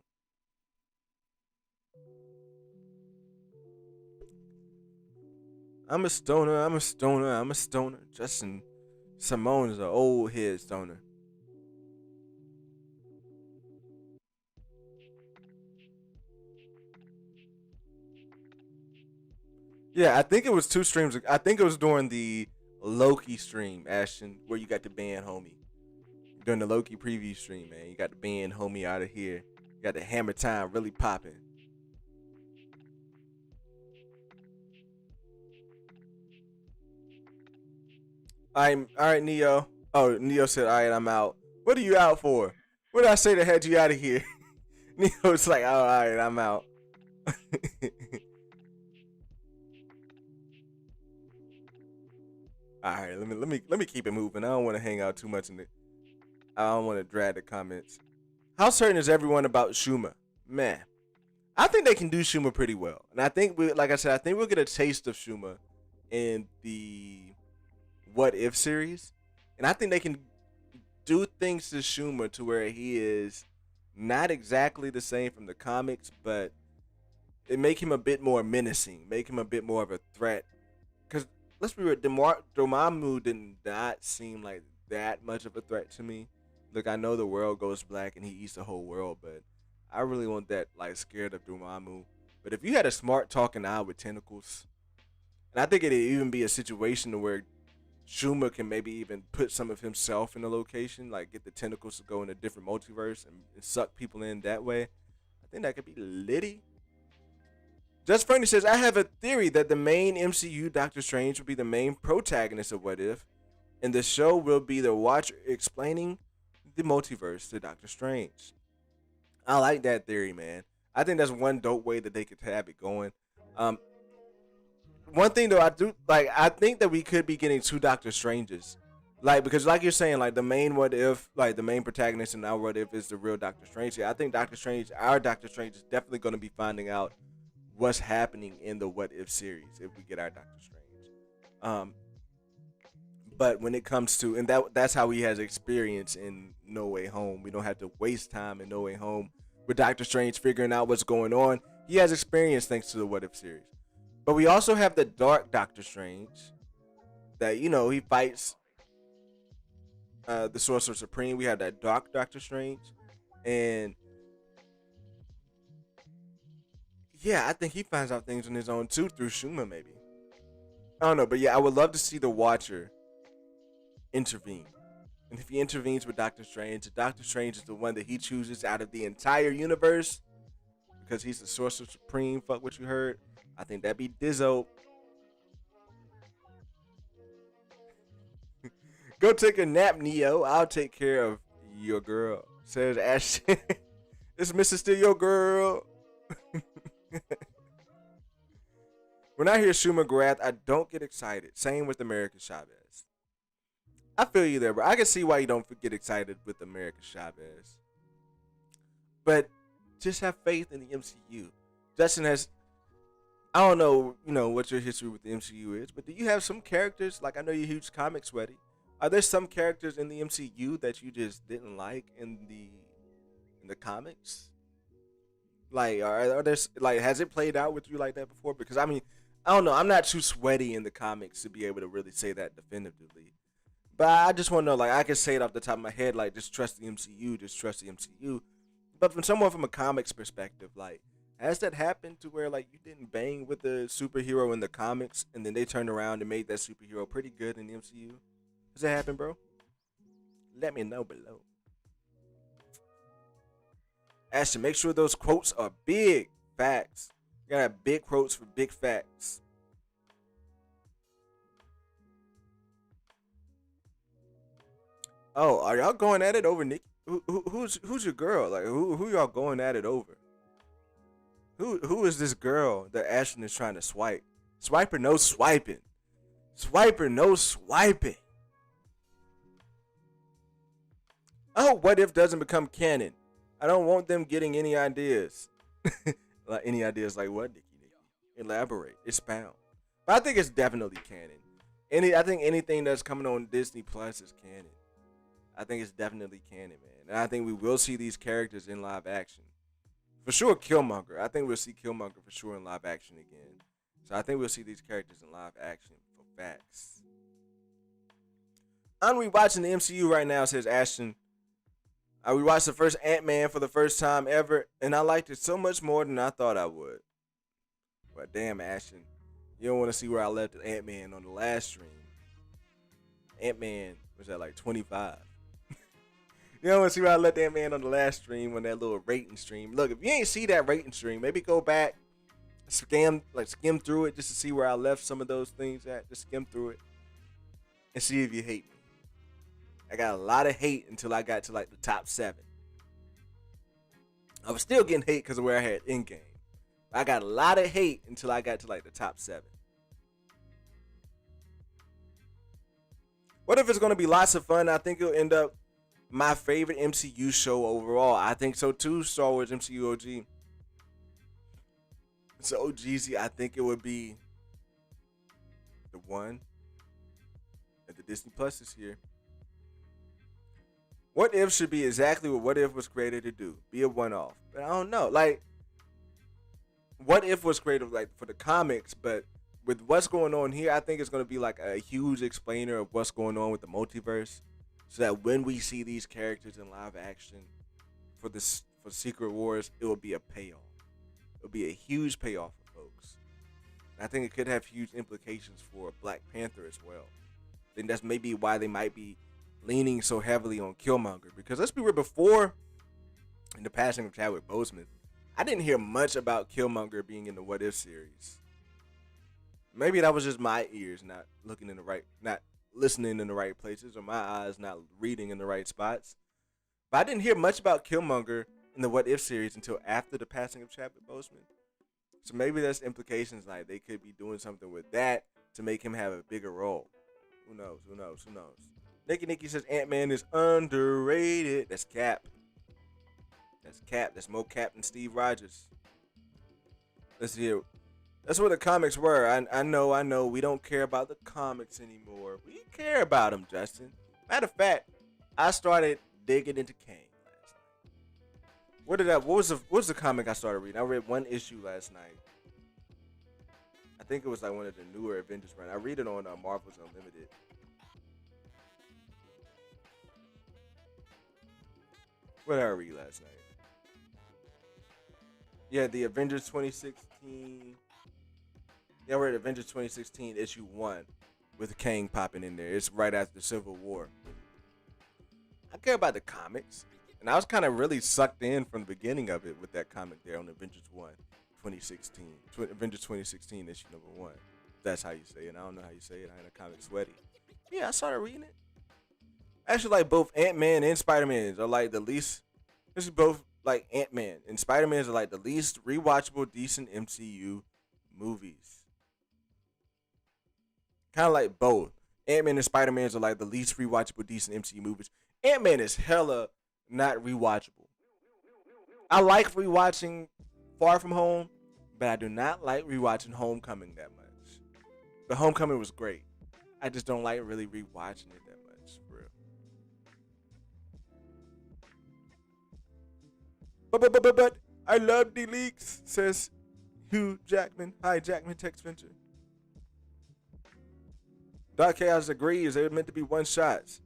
Speaker 1: I'm a stoner. Justin Simone is an old head stoner. Yeah, I think it was 2 streams. I think it was during the Loki stream, Ashton, where you got the ban homie. During the Loki preview stream, man. You got the ban homie out of here. You got the hammer time really popping. All right, Neo. Oh, Neo said, all right, I'm out. What are you out for? What did I say that had you out of here? Neo's like, all right, I'm out. All right, let me keep it moving. I don't want to hang out too much I don't want to drag the comments. How certain is everyone about Schumer? Man, I think they can do Schumer pretty well, and I think like I said, I think we'll get a taste of Schumer in the What If series, and I think they can do things to Schumer to where he is not exactly the same from the comics, but it make him a bit more menacing, make him a bit more of a threat. Because let's be real, Dormammu did not seem like that much of a threat to me. Look, I know the world goes black and he eats the whole world, but I really want that like scared of Dormammu. But if you had a smart talking eye with tentacles, and I think it'd even be a situation where Schumer can maybe even put some of himself in a location, like get the tentacles to go in a different multiverse and suck people in that way. I think that could be Liddy. Just Fernie says, I have a theory that the main MCU Doctor Strange will be the main protagonist of What If, and the show will be the Watcher explaining the multiverse to Doctor Strange. I like that theory, man. I think that's one dope way that they could have it going. Um, One thing though, I do like. I think that we could be getting two Doctor Stranges, like because like you're saying, like the main What If, like the main protagonist in our What If is the real Doctor Strange. Yeah, I think Doctor Strange, our Doctor Strange, is definitely going to be finding out what's happening in the What If series if we get our Doctor Strange. But when it comes to that's how he has experience in No Way Home. We don't have to waste time in No Way Home with Doctor Strange figuring out what's going on. He has experience thanks to the What If series. But we also have the Dark Doctor Strange that he fights the Sorcerer Supreme. We have that Dark Doctor Strange, and yeah, I think he finds out things on his own too through Shuma maybe. I don't know, but yeah, I would love to see the Watcher intervene. And if he intervenes with Doctor Strange is the one that he chooses out of the entire universe because he's the Sorcerer Supreme. Fuck what you heard. I think that'd be Dizzo. Go take a nap, Neo. I'll take care of your girl. Says Ashton. It's Mrs. Still Your Girl. When I hear Schumer Grath, I don't get excited. Same with America Chavez. I feel you there, bro. I can see why you don't get excited with America Chavez. But just have faith in the MCU. Justin has... I don't know, what your history with the MCU is, but do you have some characters, like I know you're a huge comic sweaty. Are there some characters in the MCU that you just didn't like in the comics? Like, are there, like, has it played out with you like that before? Because, I mean, I don't know. I'm not too sweaty in the comics to be able to really say that definitively. But I just want to know, like, I can say it off the top of my head, like, just trust the MCU. But from someone from a comics perspective, like, has that happened to where, like, you didn't bang with the superhero in the comics and then they turned around and made that superhero pretty good in the MCU? Has that happened, bro? Let me know below. Ashton, make sure those quotes are big facts. You gotta have big quotes for big facts. Oh, are y'all going at it over Nikki? Who's your girl? Like, who y'all going at it over? Who is this girl that Ashton is trying to swipe? Swiper, no swiping. Swiper, no swiping. Oh, What If doesn't become canon? I don't want them getting any ideas. Like any ideas like what, Nikki? Elaborate. Expound. But I think it's definitely canon. I think anything that's coming on Disney Plus is canon. I think it's definitely canon, man. And I think we will see these characters in live action. For sure, Killmonger. I think we'll see Killmonger for sure in live action again. So I think we'll see these characters in live action for facts. I'm rewatching the MCU right now, says Ashton. I rewatched the first Ant-Man for the first time ever, and I liked it so much more than I thought I would. But damn, Ashton, you don't want to see where I left Ant-Man on the last stream. Ant-Man was at like 25. You don't want to see where I left Ant-Man on the last stream on that little rating stream. Look, if you ain't see that rating stream, maybe go back, skim through it just to see where I left some of those things at. Just skim through it and see if you hate me. I got a lot of hate until I got to like the top 7. I was still getting hate because of where I had Endgame. I got a lot of hate until I got to like the top 7. What if it's going to be lots of fun? I think it'll end up my favorite MCU show overall. I think so too, Star Wars MCU OG. So OGZ, I think it would be the one at the Disney Plus this year. What If should be exactly what If was created to do. Be a one-off. But I don't know. Like, What If was created like for the comics, but with what's going on here, I think it's going to be like a huge explainer of what's going on with the multiverse. So that when we see these characters in live action for Secret Wars, it will be a payoff. It'll be a huge payoff for folks. And I think it could have huge implications for Black Panther as well. I think that's maybe why they might be leaning so heavily on Killmonger, because let's be real, before in the passing of Chadwick Boseman, I didn't hear much about Killmonger being in the What If series. Maybe that was just my ears not listening in the right places, or my eyes not reading in the right spots. But I didn't hear much about Killmonger in the What If series until after the passing of Chadwick Boseman. So maybe that's implications like they could be doing something with that to make him have a bigger role. Who knows? Who knows? Who knows? Nikki says Ant-Man is underrated. That's Cap. That's Cap. That's more Cap than Steve Rogers. Let's see here. That's what the comics were. I know. We don't care about the comics anymore. We care about them, Justin. Matter of fact, I started digging into Kang last night. What was the comic I started reading? I read one issue last night. I think it was like one of the newer Avengers run. I read it on Marvel's Unlimited. What did I read last night? Yeah, the Avengers 2016. Yeah, I read Avengers 2016 issue 1 with Kang popping in there. It's right after the Civil War. I care about the comics. And I was kind of really sucked in from the beginning of it with that comic there on Avengers 1 2016. Avengers 2016 issue number 1. That's how you say it. I don't know how you say it. I ain't a comic sweaty. Yeah, I started reading it. Actually, like both Ant-Man and Spider-Man are like the least. This is both like Ant-Man and Spider-Man are like the least rewatchable decent MCU movies. Kind of like both. Ant-Man and Spider-Man are like the least rewatchable decent MCU movies. Ant-Man is hella not rewatchable. I like rewatching Far From Home, but I do not like rewatching Homecoming that much. But Homecoming was great. I just don't like really rewatching it that much, for real. But I love the leaks, says Hugh Jackman. Hi, Jackman Text Venture. Dark Chaos agrees. They were meant to be one shots.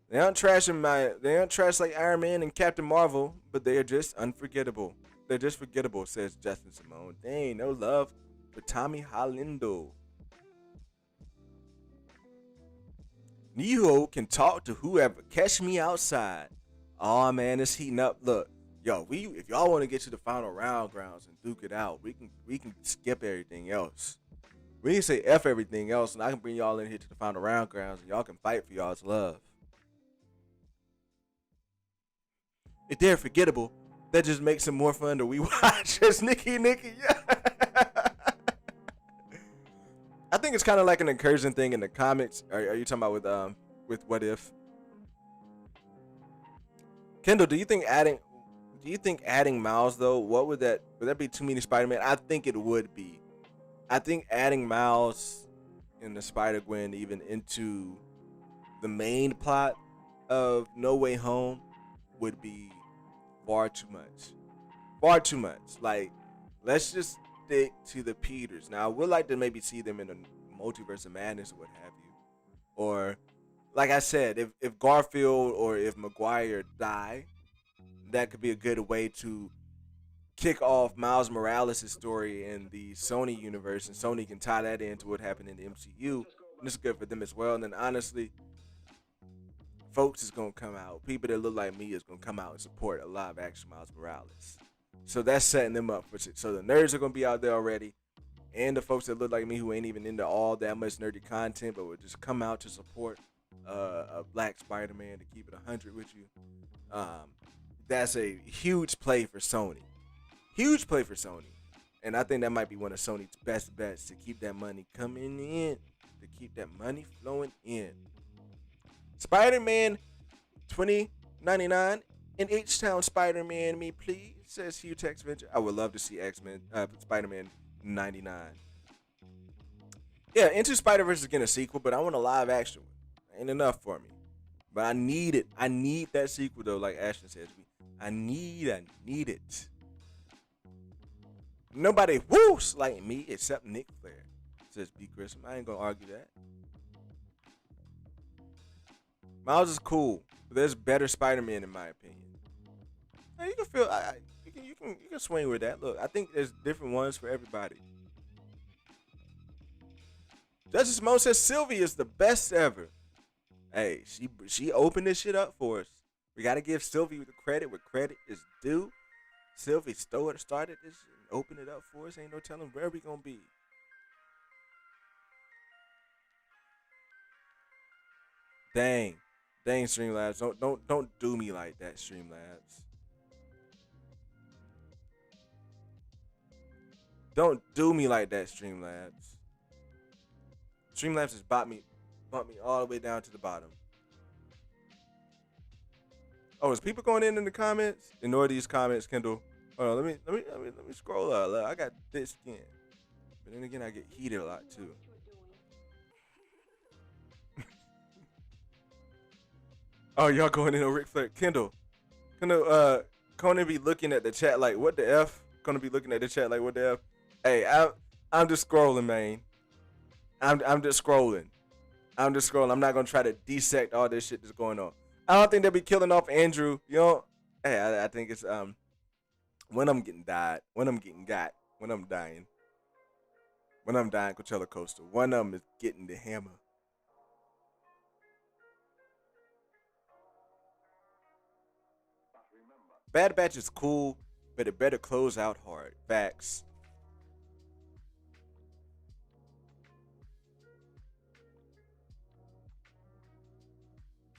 Speaker 1: They aren't trash like Iron Man and Captain Marvel, but they are just unforgettable. They're just forgettable, says Justin Simone. Dang, no love for Tommy Hollindo. Neho can talk to whoever. Catch me outside. Oh man, it's heating up. Look, yo, if y'all want to get to the final round grounds and duke it out, we can skip everything else. We can say F everything else, and I can bring y'all in here to the final round grounds, and y'all can fight for y'all's love. If they're forgettable, that just makes them more fun to rewatch. It's Nikki. Yeah. I think it's kind of like an incursion thing in the comics. Are you talking about with What If? Kendall, do you think adding Miles though? Would that be too many Spider-Man? I think it would be. I think adding Miles and the Spider-Gwen even into the main plot of No Way Home would be far too much. Far too much. Like, let's just stick to the Peters. Now, I would like to maybe see them in a Multiverse of Madness or what have you. Or, like I said, if Garfield or if Maguire die, that could be a good way to kick off Miles Morales' story in the Sony universe, and Sony can tie that into what happened in the MCU, and it's good for them as well. And then honestly, folks is gonna come out. People that look like me is gonna come out and support a live action Miles Morales. So that's setting them up for shit. So the nerds are gonna be out there already, and the folks that look like me who ain't even into all that much nerdy content, but would just come out to support a Black Spider-Man, to keep it 100 with you. That's a huge play for Sony. Huge play for Sony. And I think that might be one of Sony's best bets to keep that money coming in. To keep that money flowing in. Spider-Man 2099 in H-Town Spider-Man me please, says Hugh Text Venture. I would love to see X-Men Spider-Man 99. Yeah, Into Spider-Verse is getting a sequel, but I want a live action one. Ain't enough for me. But I need it. I need that sequel though, like Ashton says. I need it. Nobody whoos like me except Nick Flair, says B. Grissom. I ain't gonna argue that. Miles is cool, but there's better Spider-Man in my opinion. Now, you can feel you can swing with that. Look, I think there's different ones for everybody. Justice Simone says Sylvie is the best ever. Hey, she opened this shit up for us. We gotta give Sylvie the credit where credit is due. Sylvie started this and opened it up for us. Ain't no telling where we gonna be. Dang, dang, Streamlabs, don't do me like that, Streamlabs. Don't do me like that, Streamlabs. Streamlabs has bumped me all the way down to the bottom. Oh, is people going in the comments? Ignore these comments, Kendall. Hold on, let me scroll up. Look, I got thick skin, but then again, I get heated a lot too. Oh, y'all going in on Ric Flair, Kendall, Conan be looking at the chat like, what the f? Gonna be looking at the chat like, what the f? Hey, I'm just scrolling, man. I'm just scrolling. I'm just scrolling. I'm not gonna try to dissect all this shit that's going on. I don't think they'll be killing off Andrew. You know, hey, I think it's when I'm getting died, when I'm getting got, when I'm dying, Coachella Coastal. One of them is getting the hammer. Bad Batch is cool, but it better close out hard. Facts.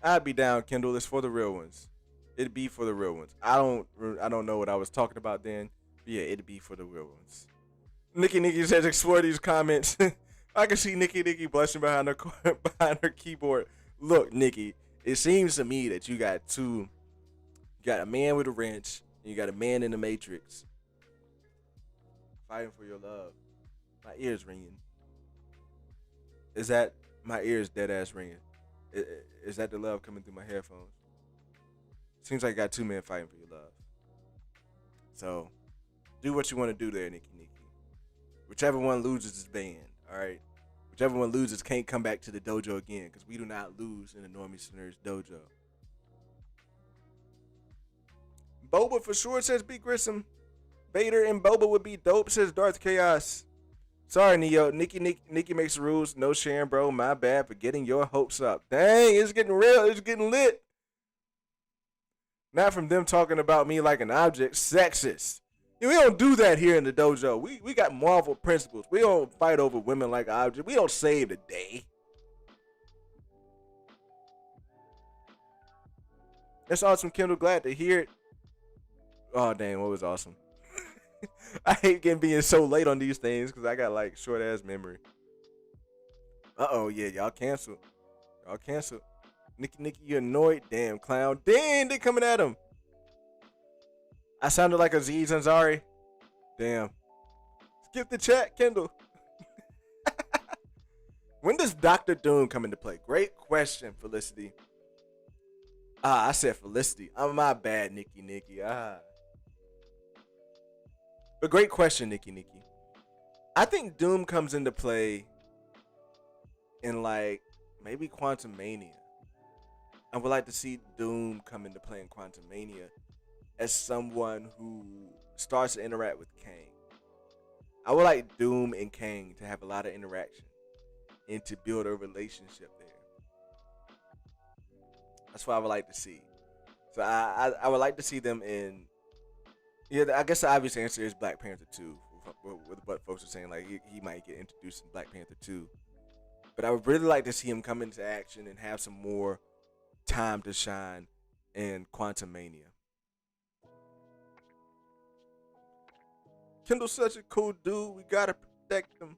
Speaker 1: I'd be down, Kendall. It's for the real ones. It'd be for the real ones. I don't know what I was talking about then. But yeah, it'd be for the real ones. Nikki says explore these comments. I can see Nikki blushing behind her behind her keyboard. Look, Nikki, it seems to me that you got two. You got a man with a wrench. And you got a man in the Matrix fighting for your love. My ears ringing. Is that my ears dead ass ringing? Is that the love coming through my headphones? Seems like I got two men fighting for your love. So, do what you want to do there, Nikki. Whichever one loses is banned. All right. Whichever one loses can't come back to the dojo again because we do not lose in the Normies Nerds Dojo. Boba for sure says B Grissom. Vader and Boba would be dope says Darth Chaos. Sorry, Neo. Nikki makes the rules. No sharing, bro. My bad for getting your hopes up. Dang, it's getting real. It's getting lit. Not from them talking about me like an object. Sexist. We don't do that here in the dojo. We got Marvel principles. We don't fight over women like objects. We don't save the day. That's awesome, Kendall. Glad to hear it. Oh, dang. What was awesome? I hate being so late on these things because I got like short ass memory. Uh-oh, yeah. Y'all canceled. Y'all canceled. Nikki, you annoyed? Damn, clown. Damn, they coming at him. I sounded like Aziz Ansari. Damn. Skip the chat, Kendall. When does Doctor Doom come into play? Great question, Felicity. I said Felicity. Oh, my bad, Nikki. But great question, Nikki. I think Doom comes into play in like maybe Quantum Mania. I would like to see Doom come into play in Quantum Mania as someone who starts to interact with Kang. I would like Doom and Kang to have a lot of interaction and to build a relationship there. That's what I would like to see. So I would like to see them in. Yeah, I guess the obvious answer is Black Panther 2. With what folks are saying, like he might get introduced in Black Panther 2. But I would really like to see him come into action and have some more time to shine in Quantum Mania. Kendall's such a cool dude. We gotta protect him.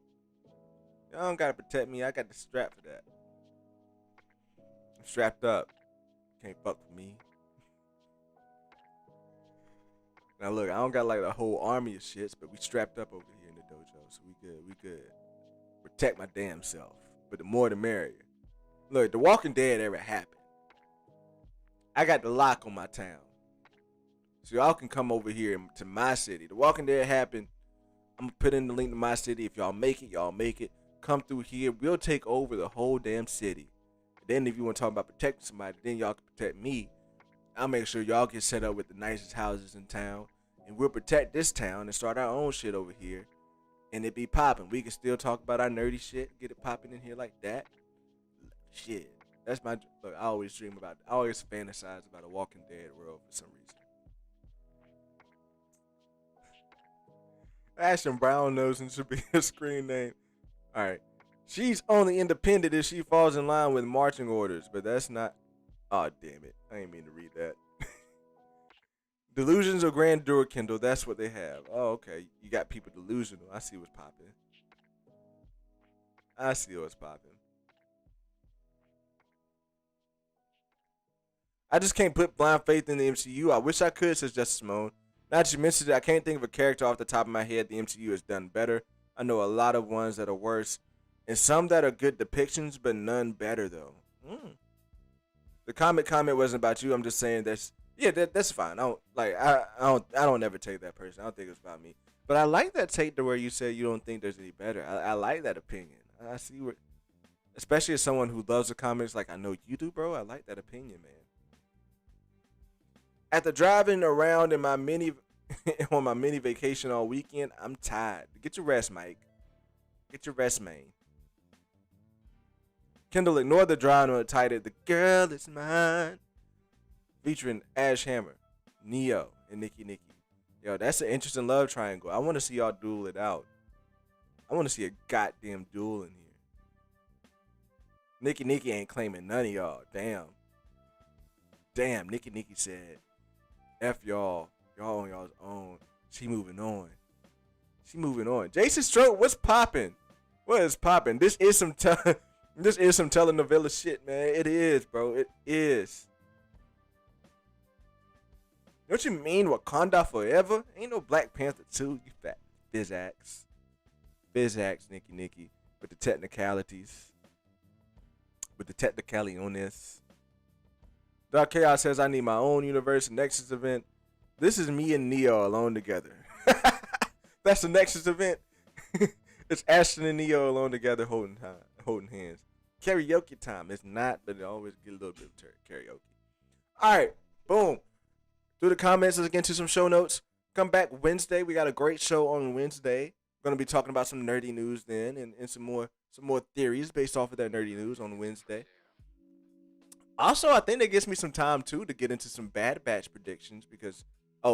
Speaker 1: Y'all don't gotta protect me. I got the strap for that. I'm strapped up. Can't fuck with me. Now look, I don't got like a whole army of shits, but we strapped up over here in the dojo, so we good. Protect my damn self. But the more the merrier. Look, The Walking Dead ever happened. I got the lock on my town. So y'all can come over here to my city. The Walking Dead happened. I'm gonna put in the link to my city. If y'all make it, y'all make it. Come through here. We'll take over the whole damn city. And then if you want to talk about protecting somebody, then y'all can protect me. I'll make sure y'all get set up with the nicest houses in town. And we'll protect this town and start our own shit over here. And it be popping. We can still talk about our nerdy shit. Get it popping in here like that. Shit. That's my look. I always dream about. I always fantasize about a Walking Dead world for some reason. Ashton Brown Nosing should be a screen name. All right. She's only independent if she falls in line with marching orders, but that's not. Oh, damn it. I ain't mean to read that. Delusions of grandeur, Kendall. That's what they have. Oh, okay. You got people delusional. I see what's popping. I see what's popping. I just can't put blind faith in the MCU. I wish I could, says Justice Simone. Now that you mentioned it, I can't think of a character off the top of my head the MCU has done better. I know a lot of ones that are worse, and some that are good depictions, but none better though. The comment wasn't about you. I'm just saying that's fine. I don't ever take that person. I don't think it's about me. But I like that take to where you said you don't think there's any better. I like that opinion. I see where, especially as someone who loves the comics like I know you do, bro. I like that opinion, man. After driving around in my mini on my mini vacation all weekend, I'm tired. Get your rest, Mike. Get your rest, man. Kendall, ignore the drama titled "The Girl Is Mine," featuring Ash Hammer, Neo, and Nikki. Yo, that's an interesting love triangle. I want to see y'all duel it out. I want to see a goddamn duel in here. Nikki ain't claiming none of y'all. Damn. Nikki said, "F y'all. Y'all on y'all's own." She moving on. Jason Stroke, what's popping? What is popping? This is some telenovela shit, man. It is, bro. It is. Don't you mean Wakanda forever? Ain't no Black Panther 2, you fat Bizax. Nikki, with the technicalities. With the technicality on this. Dark Chaos says, I need my own universe Nexus event. This is me and Neo alone together. That's the Nexus event. It's Ashton and Neo alone together holding hands. Karaoke time. It's not, but it always get a little bit of karaoke. All right, boom. Through the comments, let's get into some show notes. Come back Wednesday. We got a great show on Wednesday. We're gonna be talking about some nerdy news then, and some more theories based off of that nerdy news on Wednesday. Also, I think that gives me some time too to get into some Bad Batch predictions because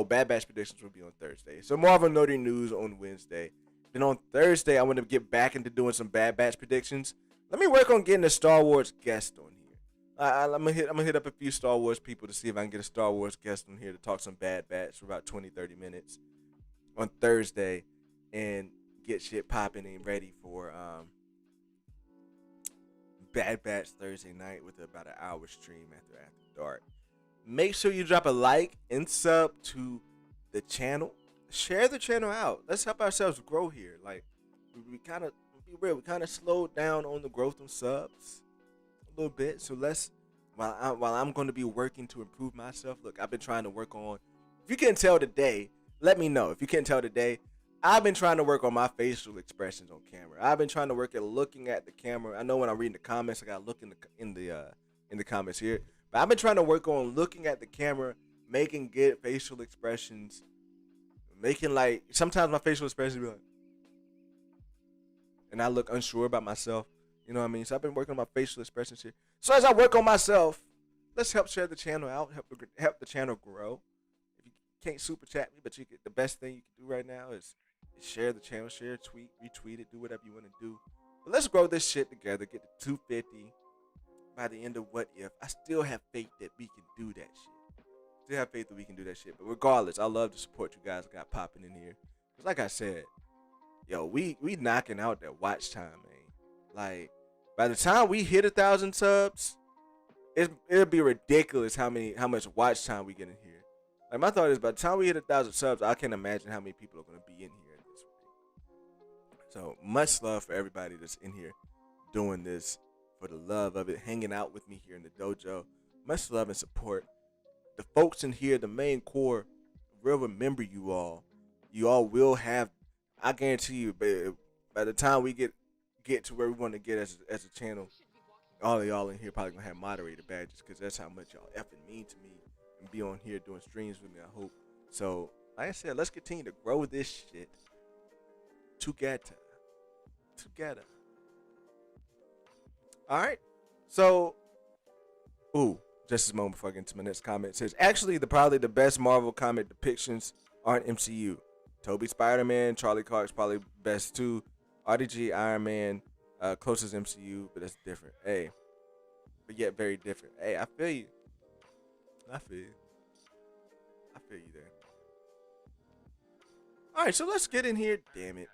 Speaker 1: Bad Batch predictions will be on Thursday. So more of a nerdy news on Wednesday. Then on Thursday, I want to get back into doing some Bad Batch predictions. Let me work on getting a Star Wars guest on here. I'm gonna hit up a few Star Wars people to see if I can get a Star Wars guest on here to talk some Bad Batch for about 20-30 minutes on Thursday and get shit popping and ready for Bad Batch Thursday night with about an hour stream after dark. Make sure you drop a like and sub to the channel. Share the channel out. Let's help ourselves grow here. Like we kind of be real. We kind of slowed down on the growth of subs a little bit. So let's while I'm going to be working to improve myself. Look, I've been trying to work on. If you can't tell today, let me know. If you can't tell today, I've been trying to work on my facial expressions on camera. I've been trying to work at looking at the camera. I know when I'm reading the comments, I gotta look in the comments here. But I've been trying to work on looking at the camera, making good facial expressions, making like sometimes my facial expressions be like, and I look unsure about myself. You know what I mean? So I've been working on my facial expressions here. So as I work on myself, let's help share the channel out, help the channel grow. If you can't super chat me, but the best thing you can do right now is share the channel, share, tweet, retweet it, do whatever you want to do. But let's grow this shit together, get to 250 by the end of What If. I still have faith that we can do that shit. But regardless, I love to support you guys. I got popping in here. Cause like I said, yo, we knocking out that watch time, man. Like by the time we hit 1,000 subs, it'll be ridiculous how much watch time we get in here. Like my thought is by the time we hit 1,000 subs, I can't imagine how many people are gonna be in here at this rate. So much love for everybody that's in here doing this for the love of it, hanging out with me here in the dojo. Much love and support. The folks in here, the main core, will remember you all. You all will have, I guarantee you, by the time we get to where we want to get as a channel, all of y'all in here probably gonna have moderator badges because that's how much y'all effing mean to me and be on here doing streams with me, I hope. So, like I said, let's continue to grow this shit together. All right. So, just a moment before I get into my next comment. It says, actually, probably the best Marvel comic depictions aren't MCU. Toby Spider-Man, Charlie Cox probably best too. RDG Iron Man, closest MCU, but that's different. Hey, but yet very different. Hey, I feel you. I feel you. I feel you there. All right, so let's get in here. Damn it.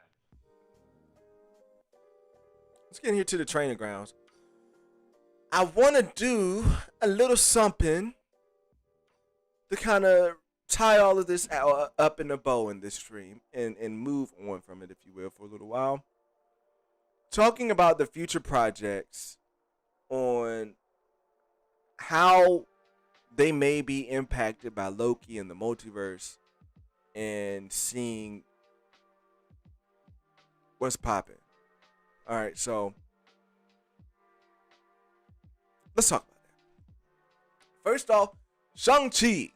Speaker 1: Let's get in here to the training grounds. I want to do a little something to kind of tie all of this out, up in a bow in this stream and move on from it, if you will, for a little while. Talking about the future projects on how they may be impacted by Loki and the multiverse and seeing what's popping. All right, so let's talk about that. First off, Shang-Chi.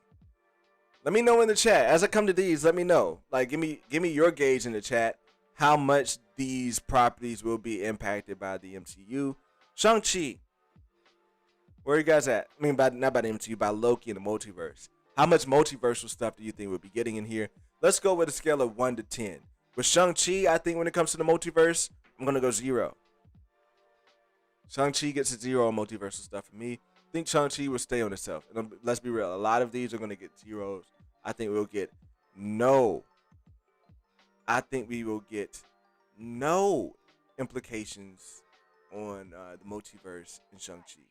Speaker 1: Let me know in the chat. As I come to these, let me know. Like, give me your gauge in the chat. How much these properties will be impacted by the MCU. Shang-Chi. Where are you guys at? I mean, not by the MCU, by Loki and the multiverse. How much multiversal stuff do you think we'll be getting in here? Let's go with a scale of 1 to 10. With Shang-Chi, I think when it comes to the multiverse, I'm going to go 0. Shang-Chi gets a 0 on multiversal stuff for me. I think Shang-Chi will stay on itself. And let's be real. A lot of these are going to get 0s. I think we'll get no. I think we will get no implications on the multiverse in Shang-Chi.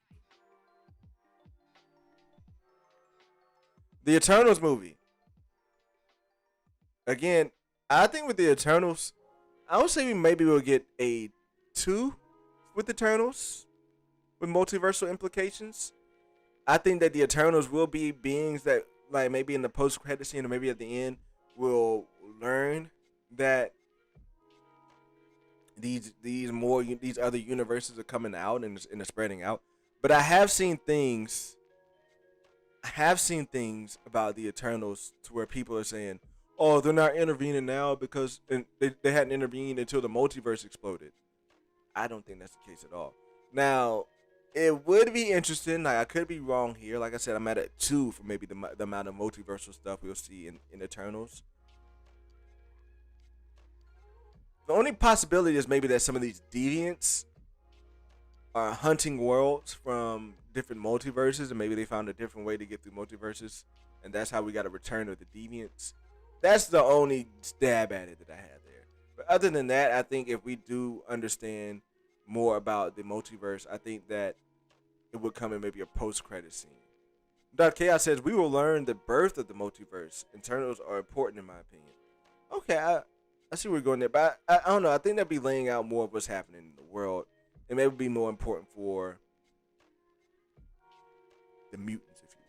Speaker 1: The Eternals movie. Again, I think with the Eternals, I would say maybe we'll get a 2 with Eternals with multiversal implications. I think that the Eternals will be beings that, like, maybe in the post-credit scene or maybe at the end, will learn that these other universes are coming out and are spreading out. But I have seen things about the Eternals to where people are saying, oh, they're not intervening now because they hadn't intervened until the multiverse exploded. I don't think that's the case at all. Now, it would be interesting. Like, I could be wrong here. Like I said, I'm at a 2 for maybe the amount of multiversal stuff we'll see in Eternals. The only possibility is maybe that some of these deviants are hunting worlds from different multiverses, and maybe they found a different way to get through multiverses, and that's how we got a return of the deviants. That's the only stab at it that I have there. But other than that, I think if we do understand more about the multiverse, I think that it would come in maybe a post-credit scene. Dark Chaos says, we will learn the birth of the multiverse. Internals are important in my opinion. Okay, I see where we're going there, but I don't know. I think that'd be laying out more of what's happening in the world. It may be more important for the mutants, if you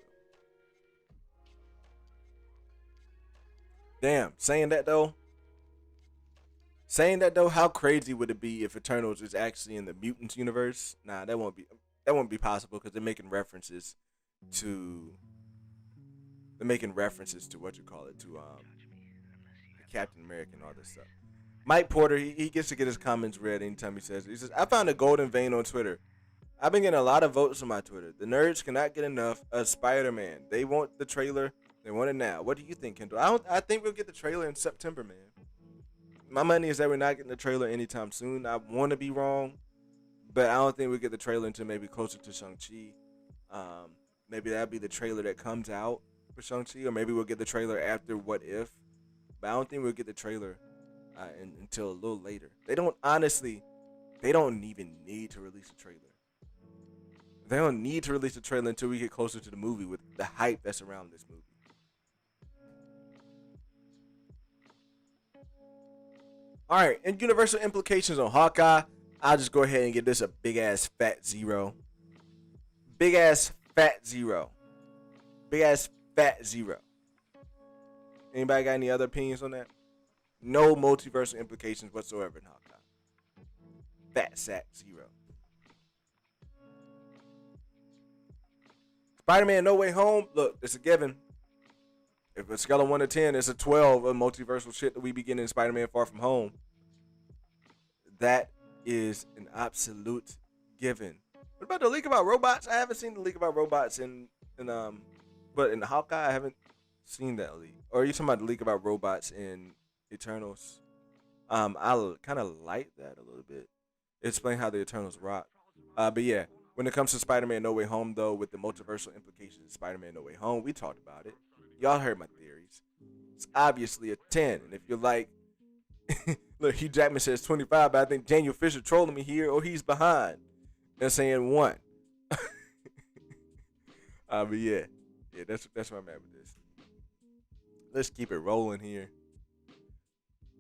Speaker 1: will. Damn, saying that though, how crazy would it be if Eternals is actually in the mutants universe? Nah, that won't be possible because they're making references to what you call it, to Captain America and all this stuff. Mike Porter, he gets to get his comments read anytime he says, I found a golden vein on Twitter. I've been getting a lot of votes on my Twitter. The nerds cannot get enough of Spider-Man. They want the trailer. They want it now. What do you think, Kendall? I think we'll get the trailer in September, man. My money is that we're not getting the trailer anytime soon. I want to be wrong, but I don't think we'll get the trailer until maybe closer to Shang-Chi. Maybe that'll be the trailer that comes out for Shang-Chi, or maybe we'll get the trailer after What If. But I don't think we'll get the trailer until a little later. They don't even need to release a trailer. They don't need to release a trailer until we get closer to the movie with the hype that's around this movie. All right, and universal implications on Hawkeye. I'll just go ahead and give this a big ass fat 0. Big ass fat 0. Big ass fat 0. Anybody got any other opinions on that? No multiversal implications whatsoever in Hawkeye. Fat sack 0. Spider-Man No Way Home. Look, it's a given. If it's scale of 1 to 10, it's a 12 of multiversal shit that we be getting in Spider-Man Far From Home. That is an absolute given. What about the leak about robots? I haven't seen the leak about robots but in Hawkeye, I haven't seen that leak. Or are you talking about the leak about robots in Eternals. I kind of like that a little bit. Explain how the Eternals rock. But yeah, when it comes to Spider-Man No Way Home, though, with the multiversal implications of Spider-Man No Way Home, we talked about it. Y'all heard my theories. It's obviously a 10. And if you're like, look, Hugh Jackman says 25, but I think Daniel Fisher trolling me here, or he's behind. They're saying 1. But yeah, that's where I'm at with this. Let's keep it rolling here.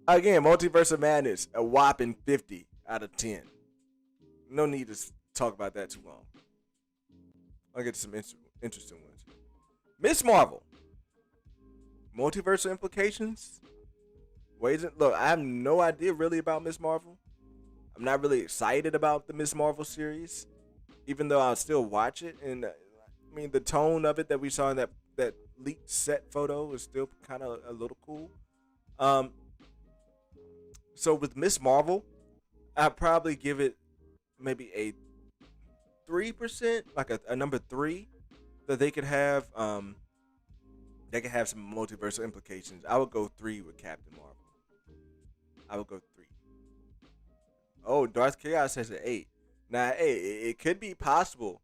Speaker 1: Again, Multiverse of Madness, a whopping 50 out of 10. No need to talk about that too long. I'll get to some interesting ones. Miss Marvel, multiversal implications. Look, I have no idea really about Miss Marvel. I'm not really excited about the Miss Marvel series, even though I'll still watch it. And I mean, the tone of it that we saw in that leaked set photo is still kind of a little cool. So with Miss Marvel, I'd probably give it maybe a 3%, like a number 3, that they could have. They could have some multiversal implications. I would go 3 with Captain Marvel. I would go 3. Oh, Darth Chaos has an 8. Now, hey, it could be possible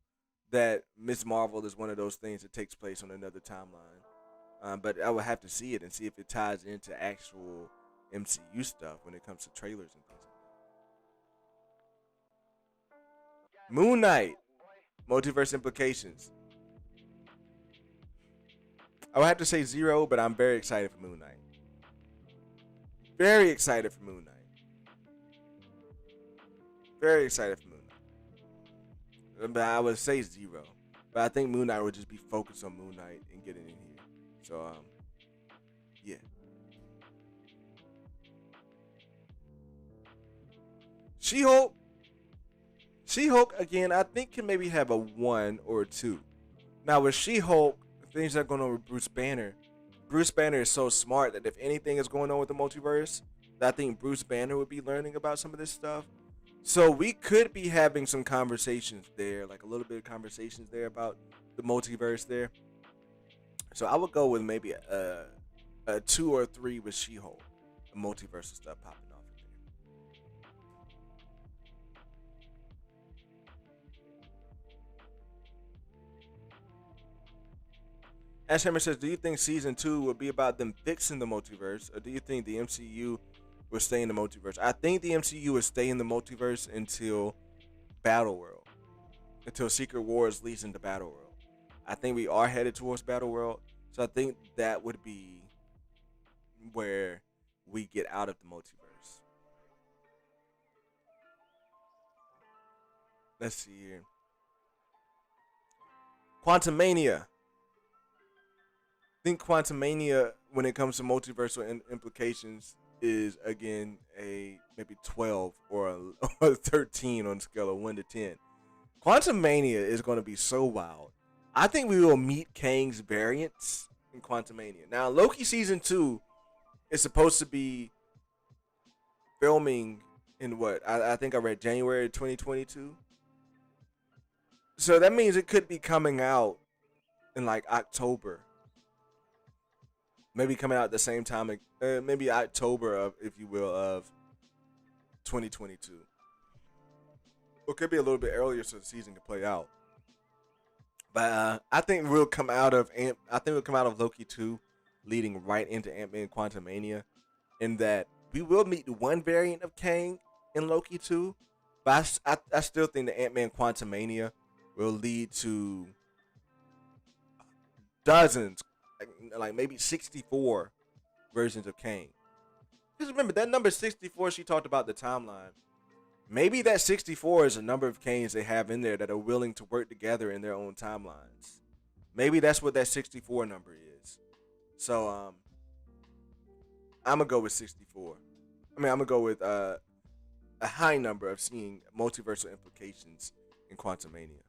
Speaker 1: that Miss Marvel is one of those things that takes place on another timeline. But I would have to see it and see if it ties into actual MCU stuff when it comes to trailers and things like that. Moon Knight, multiverse implications. I would have to say 0, but I'm very excited for Moon Knight. Very excited for Moon Knight. Very excited for Moon Knight. But I would say 0. But I think Moon Knight would just be focused on Moon Knight and getting in here. So, yeah. She-Hulk. She-Hulk, again, I think can maybe have a 1 or a 2. Now, with She-Hulk, things that are going on with Bruce Banner. Bruce Banner is so smart that if anything is going on with the multiverse, I think Bruce Banner would be learning about some of this stuff. So we could be having some conversations there, like a little bit of conversations there about the multiverse there. So I would go with maybe a 2 or 3 with She-Hulk, the multiverse stuff popping off there. Ash Hammer says, do you think season 2 will be about them fixing the multiverse, or do you think the MCU will stay in the multiverse? I think the MCU will stay in the multiverse until Battle World, until Secret Wars leads into Battle World. I think we are headed towards Battle World, so I think that would be where we get out of the multiverse. Let's see here. Quantumania. I think Quantumania, when it comes to multiversal implications, is again a maybe 12 or a 13 on a scale of 1 to 10. Quantumania is going to be so wild. I think we will meet Kang's variants in Quantumania. Now, Loki season 2 is supposed to be filming in what? I think I read January 2022. So that means it could be coming out in like October. Maybe coming out at the same time, maybe October of, if you will, of 2022. It could be a little bit earlier so the season can play out. But I think we'll come out of Loki 2, leading right into Ant-Man Quantumania, in that we will meet one variant of Kang in Loki 2, but I still think the Ant-Man Quantumania will lead to dozens, like maybe 64 versions of Kang. Because remember, that number 64, she talked about the timeline. Maybe that 64 is a number of Kangs they have in there that are willing to work together in their own timelines. Maybe that's what that 64 number is. So, I'm going to go with 64. I'm going to go with a high number of seeing multiversal implications in Quantumania.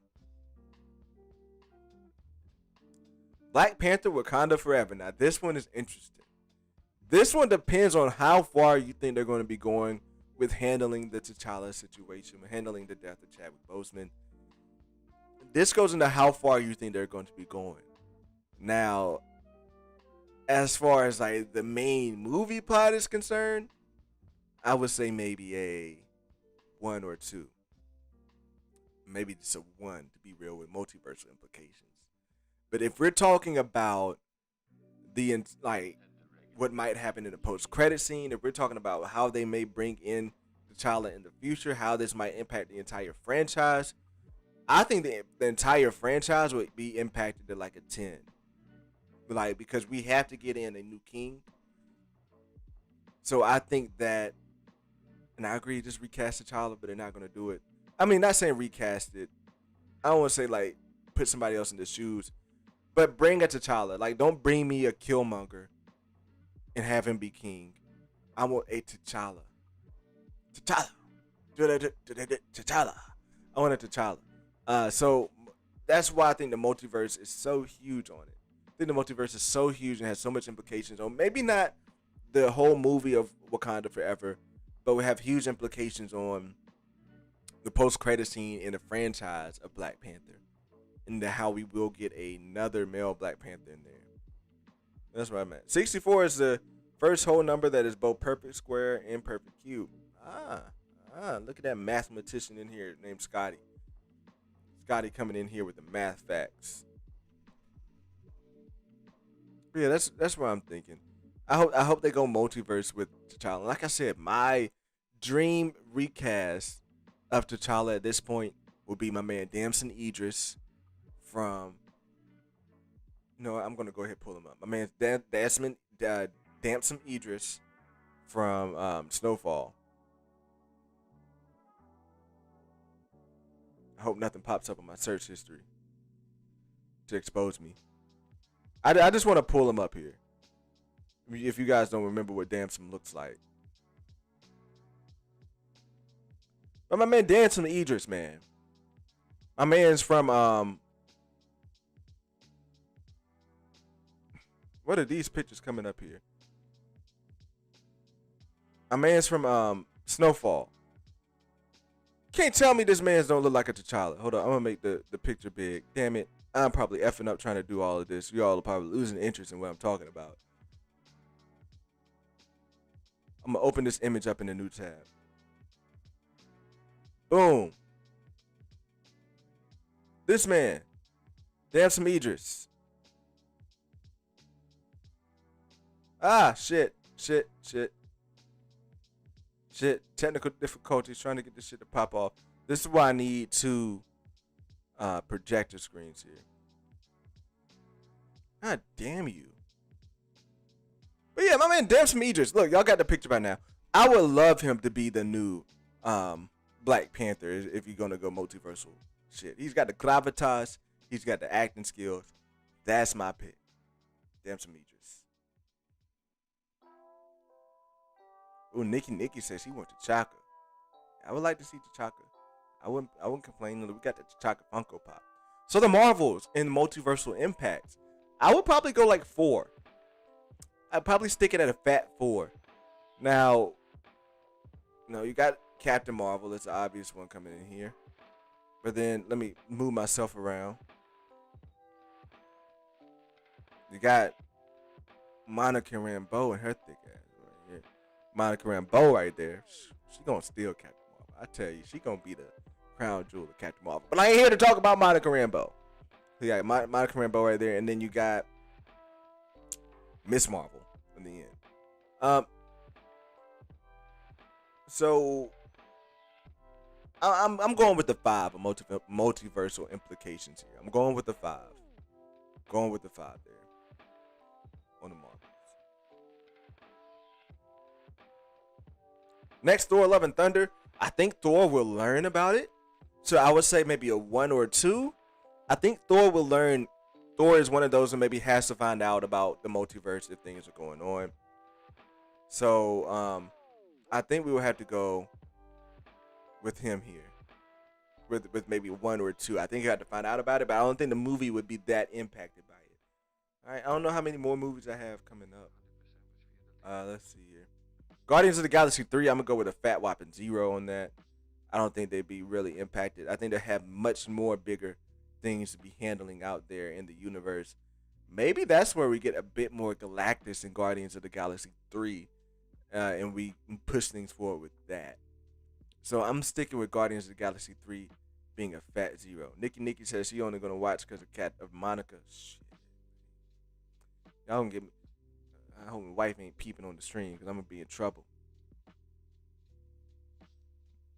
Speaker 1: Black Panther Wakanda Forever. Now, this one is interesting. This one depends on how far you think they're going to be going with handling the T'Challa situation, with handling the death of Chadwick Boseman. This goes into how far you think they're going to be going. Now, As far as like the main movie plot is concerned, I would say maybe a one or two, maybe just a one to be real with multiversal implications. But if we're talking about like what might happen in the post credit scene, if we're talking about how they may bring in T'Challa in the future, how this might impact the entire franchise, I think the entire franchise would be impacted to like a 10. Like, because we have to get in a new king. So I think that, and I agree, just recast T'Challa, but they're not going to do it. I mean, not saying recast it. I don't want to say like put somebody else in the shoes, but bring a T'Challa. Like, don't bring me a Killmonger and have him be king. I want a T'Challa. T'Challa. T'Challa. I want a T'Challa. So that's why I think the multiverse is so huge on it. I think the multiverse is so huge and has so much implications on maybe not the whole movie of Wakanda Forever, but we have huge implications on the post-credit scene in the franchise of Black Panther, and how we will get another male Black Panther in there. That's what I meant. 64 is the first whole number that is both perfect square and perfect cube. Look at that mathematician in here named Scotty. Scotty coming in here with the math facts. But yeah, that's what I'm thinking. I hope they go multiverse with T'Challa. Like I said, my dream recast of T'Challa at this point will be my man Damson Idris from. No, I'm gonna go ahead and pull him up. My man Damson Idris from Snowfall. I hope nothing pops up on my search history to expose me. I just want to pull him up here. If you guys don't remember what Damson looks like. But my man Damson Idris, man. My man's from what are these pictures coming up here? My man's from Snowfall. Can't tell me this man's don't look like a T'Challa. Hold on, I'm gonna make the picture big. Damn it. I'm probably effing up trying to do all of this. Y'all are probably losing interest in what I'm talking about. I'm gonna open this image up in a new tab. Boom. This man, Damson Idris. Shit. Technical difficulties trying to get this shit to pop off. This is why I need two projector screens here. God damn you. But yeah, my man Damson Idris. Look, y'all got the picture by now. I would love him to be the new Black Panther if you're gonna go multiversal shit. He's got the gravitas. He's got the acting skills. That's my pick. Damson Idris. Oh, Nikki says she wants T'Chaka. I would like to see T'Chaka. I wouldn't complain. We got the T'Chaka Funko Pop. So the Marvels and multiversal impacts. I would probably go like 4. I'd probably stick it at a fat 4. Now, you got Captain Marvel. It's the obvious one coming in here. But then let me move myself around. You got Monica Rambeau and her thick ass right here. Monica Rambeau right there. She gonna steal Captain Marvel. I tell you, she gonna be the crown jewel of Captain Marvel. But I ain't here to talk about Monica Rambeau. So yeah, Monica Rambeau right there, and then you got Miss Marvel in the end. So I'm going with the 5 of multiversal implications here. I'm going with the 5. Going with the 5 there on the Marvels. Next, Thor: Love and Thunder. I think Thor will learn about it. So I would say maybe a 1 or 2. I think Thor will learn. Thor is one of those who maybe has to find out about the multiverse if things are going on. So I think we will have to go with him here. With maybe 1 or 2. I think he had to find out about it, but I don't think the movie would be that impacted by it. Alright, I don't know how many more movies I have coming up. Let's see here. Guardians of the Galaxy 3, I'm gonna go with a fat whopping 0 on that. I don't think they'd be really impacted. I think they have much more bigger things to be handling out there in the universe. Maybe that's where we get a bit more Galactus in Guardians of the Galaxy 3, and we push things forward with that. So I'm sticking with Guardians of the Galaxy 3 being a fat zero. Nikki says she only gonna watch because of Cat of Monica. Shit. Y'all gonna get me. I hope my wife ain't peeping on the stream because I'm gonna be in trouble.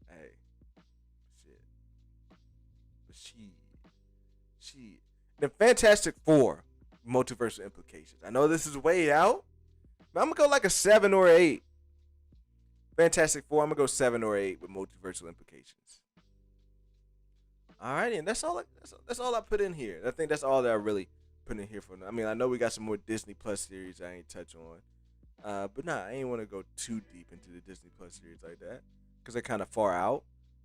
Speaker 1: Hey, shit. But she, the Fantastic Four multiversal implications. I know this is way out, but I'm gonna go like a 7 or 8. Fantastic Four, I'm gonna go 7 or 8 with multiversal implications. Alrighty, and that's all I put in here. I think that's all that I really put in here for now. I mean, I know we got some more Disney Plus series I ain't touch on. But nah, I ain't want to go too deep into the Disney Plus series like that because they're kind of far out.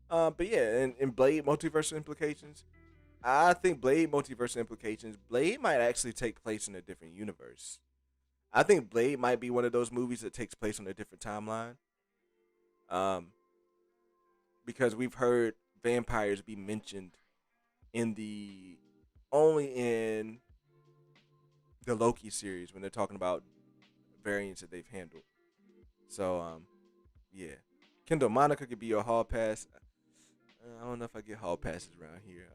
Speaker 1: But yeah, in Blade multiversal implications, I think Blade multiversal implications, Blade might actually take place in a different universe. I think Blade might be one of those movies that takes place on a different timeline. Um, because we've heard vampires be mentioned in the only in the Loki series when they're talking about variants that they've handled. So yeah, Kendall Monica could be your hall pass. I don't know if I get hall passes around here.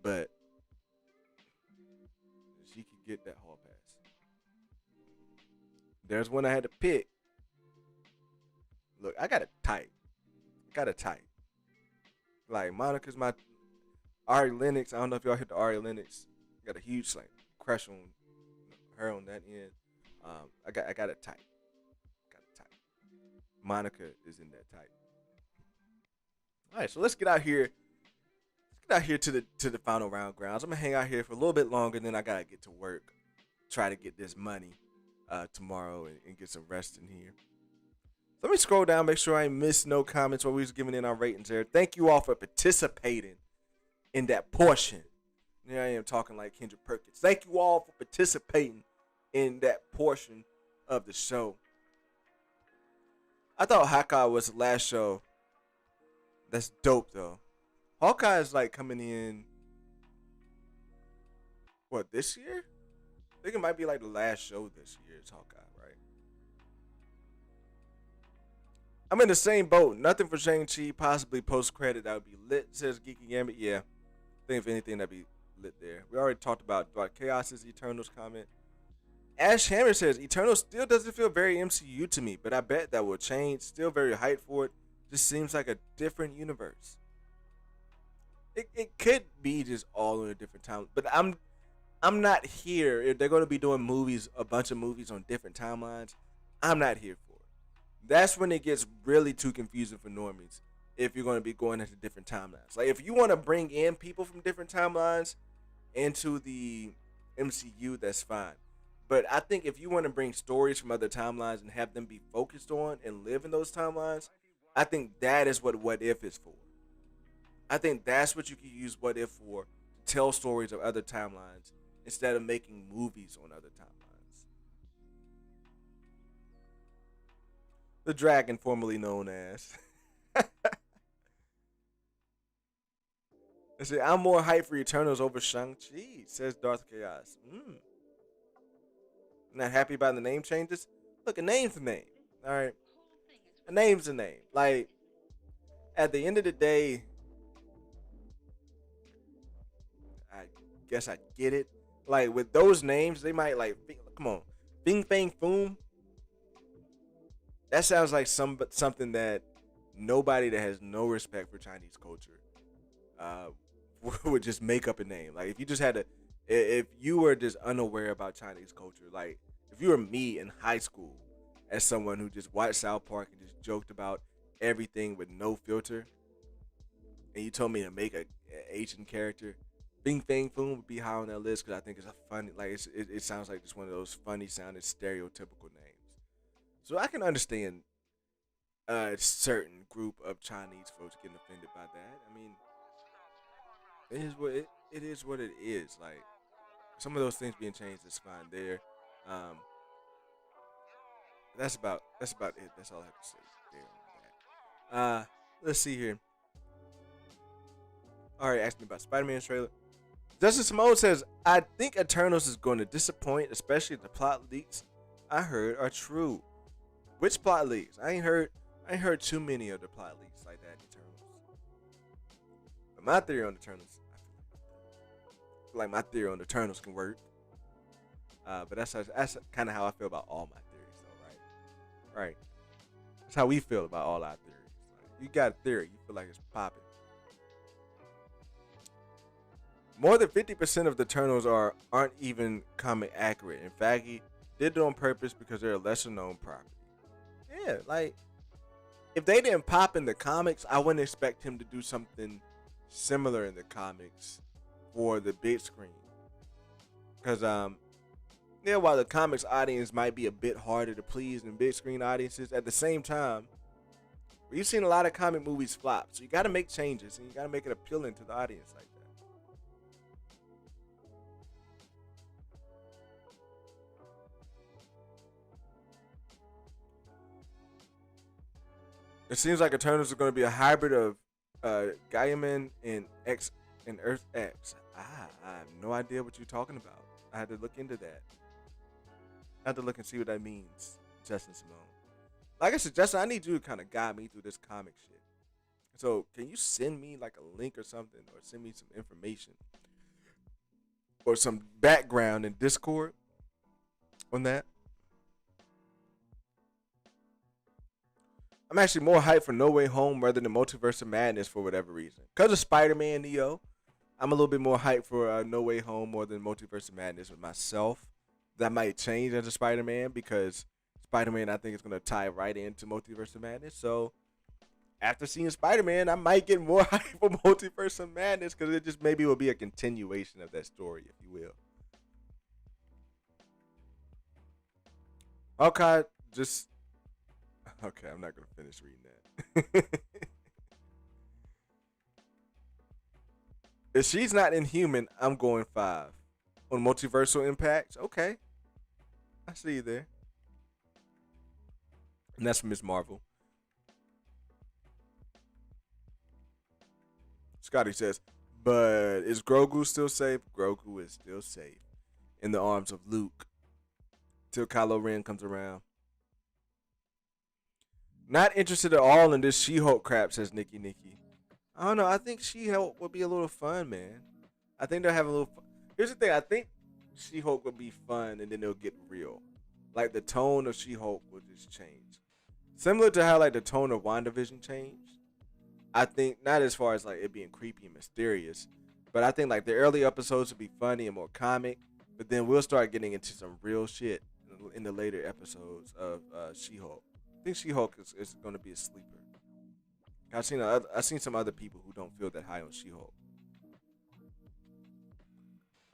Speaker 1: But she could get that hall pass. There's one I had to pick. Look, I got it tight. Like Monica's my Ari Lennox. I don't know if y'all hit the Ari Lennox. Got a huge like crush on her on that end. I got it tight. Got it tight. Monica is in that type. All right, so let's get out here. Let's get out here to the final round grounds. I'm gonna hang out here for a little bit longer, then I gotta get to work. Try to get this money tomorrow and get some rest in here. So let me scroll down, make sure I ain't missed no comments while we was giving in our ratings there. Thank you all for participating in that portion. Here I am talking like Kendrick Perkins. Thank you all for participating in that portion of the show. I thought Hawkeye was the last show. That's dope though. Hawkeye is like coming in. What, this year? I think it might be like the last show this year. It's Hawkeye, right? I'm in the same boat. Nothing for Shang-Chi. Possibly post-credit. That would be lit, says Geeky Gambit. Yeah. I think if anything, that'd be lit there. We already talked about Chaos's Eternals comment. Ash Hammer says, Eternals still doesn't feel very MCU to me, but I bet that will change. Still very hyped for it. Just seems like a different universe. It could be just all in a different time. But I'm not here. If they're going to be doing movies, a bunch of movies on different timelines, I'm not here for it. That's when it gets really too confusing for normies if you're going to be going into different timelines. Like, if you want to bring in people from different timelines into the MCU, that's fine. But I think if you want to bring stories from other timelines and have them be focused on and live in those timelines, I think that is what If is for. I think that's what you can use What If for, to tell stories of other timelines instead of making movies on other timelines. The dragon formerly known as. I say, I'm more hyped for Eternals over Shang-Chi, says Darth Chaos. Not happy about the name changes? Look, a name's a name. Alright? A name's a name. Like, at the end of the day, I guess I get it. Like, with those names, they might, like, come on. Bing Bang Boom. That sounds like something that nobody that has no respect for Chinese culture would just make up a name. Like, if you just had to, if you were just unaware about Chinese culture, like if you were me in high school as someone who just watched South Park and just joked about everything with no filter, and you told me to make a Asian character, Bing Bang Boom would be high on that list because I think it's a funny, like it sounds like just one of those funny sounding stereotypical names. So I can understand a certain group of Chinese folks getting offended by that. I mean, it is what it is. Like, some of those things being changed is fine there. Um, that's about it. That's all I have to say there on that. Let's see here. Alright, asked me about Spider-Man trailer. Justin Simone says, I think Eternals is going to disappoint, especially if the plot leaks I heard are true. Which plot leaks? I ain't heard too many of the plot leaks like that in Eternals. But my theory on Eternals, I feel like my theory on Eternals can work. But that's kind of how I feel about all my theories, though, right? Right. That's how we feel about all our theories. Like, you got a theory, you feel like it's popping. More than 50% of the Eternals aren't even comic accurate. In fact, he did it on purpose because they're a lesser known property. Yeah, like if they didn't pop in the comics, I wouldn't expect him to do something similar in the comics for the big screen. Because yeah, while the comics audience might be a bit harder to please than big screen audiences, at the same time, we've seen a lot of comic movies flop. So you got to make changes and you got to make it appealing to the audience like that. It seems like Eternals are going to be a hybrid of Gaiaman and Earth X. I have no idea what you're talking about. I had to look into that. I had to look and see what that means, Justin Simone. Like I said, Justin, I need you to kind of guide me through this comic shit. So, can you send me like a link or something, or send me some information, or some background in Discord on that? I'm actually more hyped for No Way Home rather than Multiverse of Madness for whatever reason. Because of Spider-Man Neo, I'm a little bit more hyped for No Way Home more than Multiverse of Madness with myself. That might change as a Spider-Man because Spider-Man I think is going to tie right into Multiverse of Madness. So after seeing Spider-Man, I might get more hyped for Multiverse of Madness because it just maybe will be a continuation of that story, if you will. Okay, just okay. I'm not gonna finish reading that. If she's not inhuman, I'm going 5 on multiversal impacts. Okay, I see you there. And that's Miss Marvel. Scotty says, but is Grogu still safe? Grogu is still safe in the arms of Luke till Kylo Ren comes around. Not interested at all in this She-Hulk crap, says Nikki. I don't know. I think She-Hulk would be a little fun, man. I think they'll have a little fun. Here's the thing. I think She-Hulk would be fun, and then they'll get real. Like, the tone of She-Hulk will just change. Similar to how, like, the tone of WandaVision changed. I think, not as far as, like, it being creepy and mysterious, but I think, like, the early episodes would be funny and more comic, but then we'll start getting into some real shit in the later episodes of She-Hulk. I think She-Hulk is going to be a sleeper. I've seen some other people who don't feel that high on She-Hulk.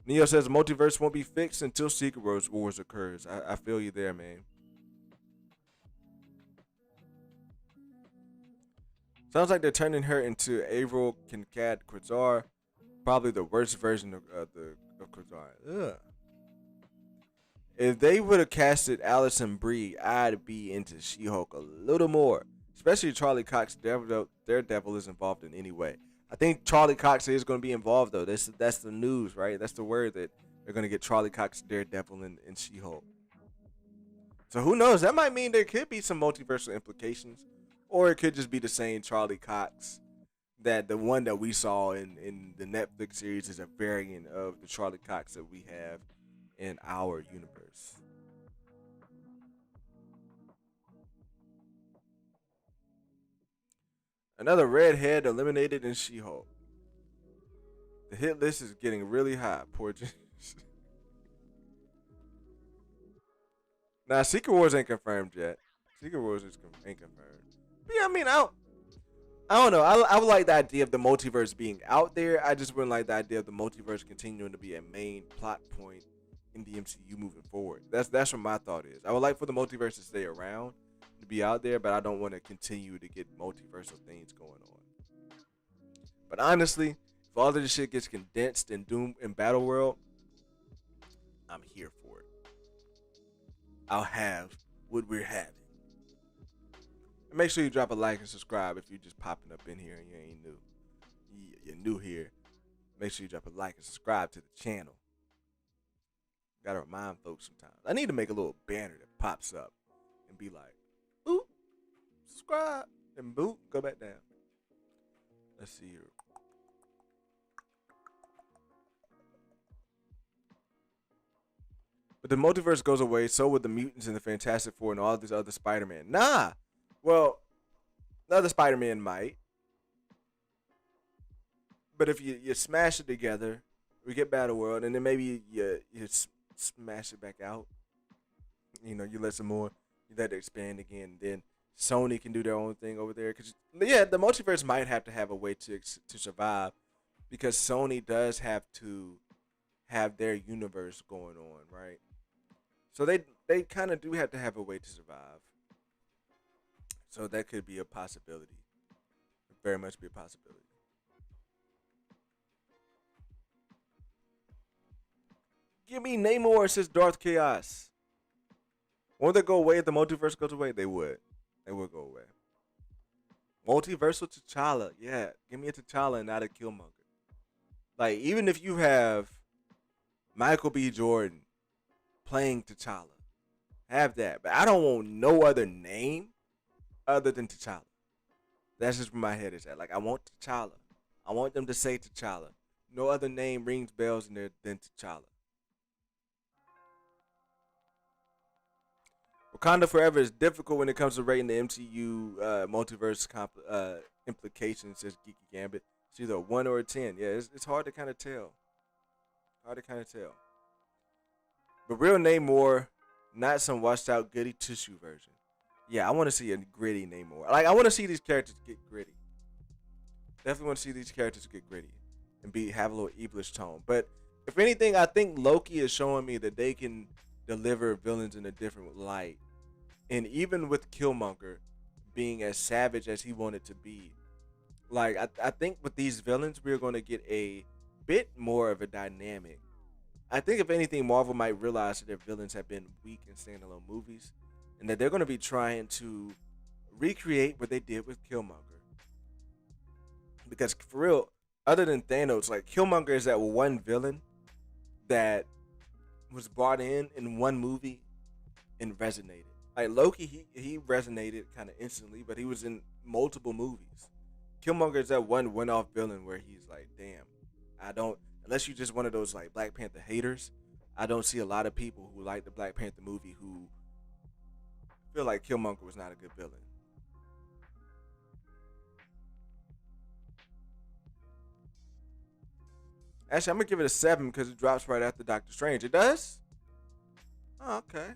Speaker 1: Neo says the multiverse won't be fixed until Secret Wars occurs. I feel you there, man. Sounds like they're turning her into Avril Kincaid Quasar, probably the worst version of Quasar. Ugh. If they would have casted Alison Brie, I'd be into She-Hulk a little more. Especially Charlie Cox Daredevil is involved in any way. I think Charlie Cox is going to be involved, though. That's the news, right? That's the word that they're going to get Charlie Cox Daredevil in She-Hulk. So who knows? That might mean there could be some multiversal implications. Or it could just be the same Charlie Cox that the one that we saw in the Netflix series is a variant of the Charlie Cox that we have in our universe. Another redhead eliminated in She-Hulk. The hit list is getting really high. Poor James. Nah, Secret Wars ain't confirmed yet. Secret Wars ain't confirmed. But yeah, I mean, I don't know. I would like the idea of the multiverse being out there. I just wouldn't like the idea of the multiverse continuing to be a main plot point in the MCU moving forward. That's what my thought is. I would like for the multiverse to stay around, to be out there, but I don't want to continue to get multiversal things going on. But honestly, if all of this shit gets condensed in Doom and Battle World, I'm here for it. I'll have what we're having. And make sure you drop a like and subscribe if you're just popping up in here and you ain't new. You're new here. Make sure you drop a like and subscribe to the channel. Gotta remind folks sometimes. I need to make a little banner that pops up and be like, ooh, subscribe, and boot, go back down. Let's see here. But the multiverse goes away, so would the mutants and the Fantastic Four and all these other Spider-Man. Nah. Well, another Spider-Man might. But if you smash it together, we get Battle World, and then maybe you smash it back out. You know, you let some more, you let it expand again. Then Sony can do their own thing over there. Cause yeah, the multiverse might have to have a way to survive, because Sony does have to have their universe going on, right? So they kind of do have to have a way to survive. So that could be a possibility. Very much be a possibility. Give me Namor, says Darth Chaos. Won't they go away if the multiverse goes away? They would. They would go away. Multiversal T'Challa. Yeah. Give me a T'Challa and not a Killmonger. Like, even if you have Michael B. Jordan playing T'Challa, have that. But I don't want no other name other than T'Challa. That's just where my head is at. Like, I want T'Challa. I want them to say T'Challa. No other name rings bells in there than T'Challa. Wakanda Forever is difficult when it comes to rating the MCU multiverse implications, says Geeky Gambit. It's either a 1 or a 10. Yeah, it's hard to kind of tell. But real Namor, not some washed out goody tissue version. Yeah, I want to see a gritty Namor. Like, I want to see these characters get gritty. Definitely want to see these characters get gritty and have a little evilish tone. But if anything, I think Loki is showing me that they can deliver villains in a different light. And even with Killmonger being as savage as he wanted to be, like, I think with these villains, we're going to get a bit more of a dynamic. I think if anything, Marvel might realize that their villains have been weak in standalone movies, and that they're going to be trying to recreate what they did with Killmonger. Because for real, other than Thanos, like, Killmonger is that one villain that was brought in one movie and resonated. Like Loki, he resonated kind of instantly, but he was in multiple movies. Killmonger is that one one-off villain where he's like, damn, I don't, unless you're just one of those like Black Panther haters, I don't see a lot of people who like the Black Panther movie who feel like Killmonger was not a good villain. Actually, I'm gonna give it a 7 because it drops right after Doctor Strange. It does? Oh, okay.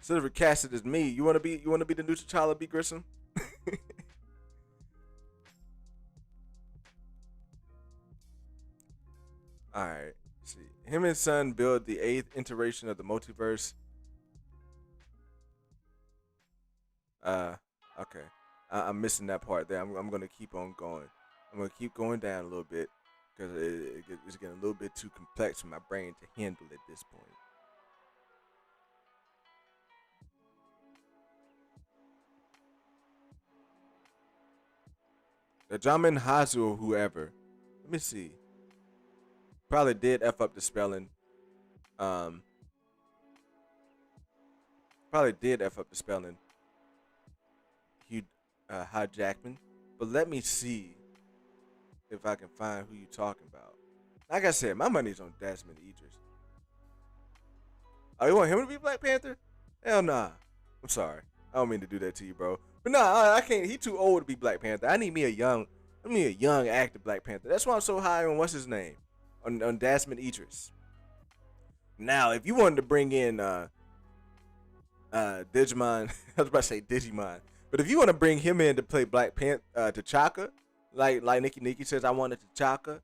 Speaker 1: Should have recast it as me. You wanna be the new T'Challa, B. Grissom? Alright. See. Him and son build the 8th iteration of the multiverse. Okay. I'm missing that part there. I'm gonna keep on going. I'm gonna keep going down a little bit because it's getting a little bit too complex for my brain to handle at this point. The Jamin Hazu or whoever. Let me see. Probably did F up the spelling. Probably did F up the spelling. Hugh Jackman. But let me see if I can find who you're talking about. Like I said, my money's on Desmond Idris. Oh, you want him to be Black Panther? Hell nah. I'm sorry. I don't mean to do that to you, bro. But nah, I can't. He too old to be Black Panther. I need me a young actor Black Panther. That's why I'm so high on what's his name, on Desmond Idris. Now, if you wanted to bring in Digimon, I was about to say Digimon, but if you want to bring him in to play Black Panther, T'Chaka, like Nikki says, I wanted T'Chaka.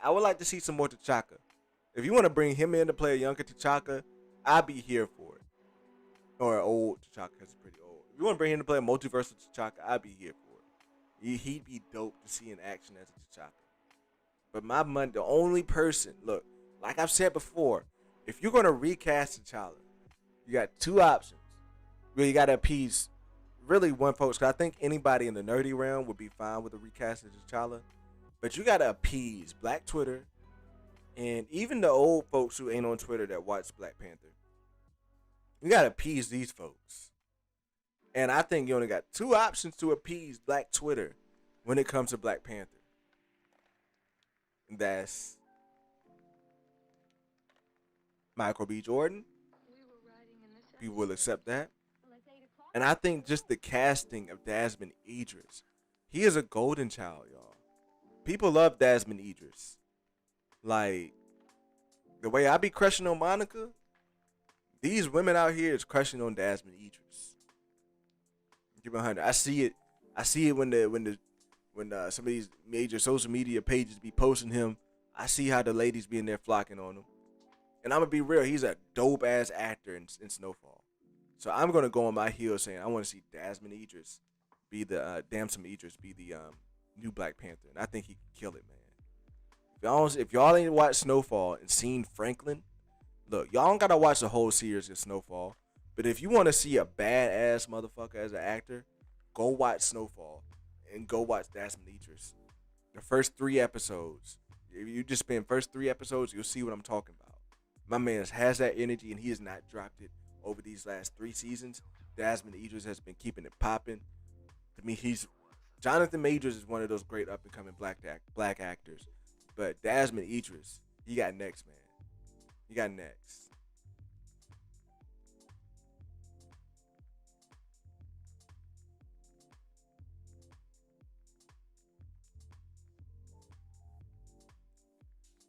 Speaker 1: I would like to see some more T'Chaka. If you want to bring him in to play a younger T'Chaka, I'd be here for it. Or old T'Chaka, because he's pretty old. If you want to bring him to play a multiversal T'Chaka, I'd be here for it. He'd be dope to see in action as a T'Chaka. But my money, the only person, look, like I've said before, if you're going to recast T'Challa, you got two options. Well, you got to appease really one folks. 'Cause I think anybody in the nerdy realm would be fine with a recast of T'Challa, but you gotta appease Black Twitter and even the old folks who ain't on Twitter that watch Black Panther. You gotta appease these folks, and I think you only got two options to appease Black Twitter when it comes to Black Panther. And that's Michael B. Jordan. People will accept that. And I think just the casting of Desmond Idris. He is a golden child, y'all. People love Desmond Idris. Like, the way I be crushing on Monica, these women out here is crushing on Desmond Idris. Give 100. I see it. I see it when some of these major social media pages be posting him. I see how the ladies be in there flocking on him. And I'm gonna be real, he's a dope ass actor in Snowfall. So I'm gonna go on my heels saying I want to see Desmond Idris be the new Black Panther, and I think he could kill it, man. If y'all ain't watched Snowfall and seen Franklin, look, y'all don't gotta watch the whole series of Snowfall. But if you want to see a badass motherfucker as an actor, go watch Snowfall and go watch Desmond Idris. The first 3 episodes, if you just spend first 3 episodes, you'll see what I'm talking about. My man has that energy, and he has not dropped it over these last 3 seasons. Desmond Idris has been keeping it popping. To me, Jonathan Majors is one of those great up and coming black actors, but Desmond Idris, he got next, man. He got next.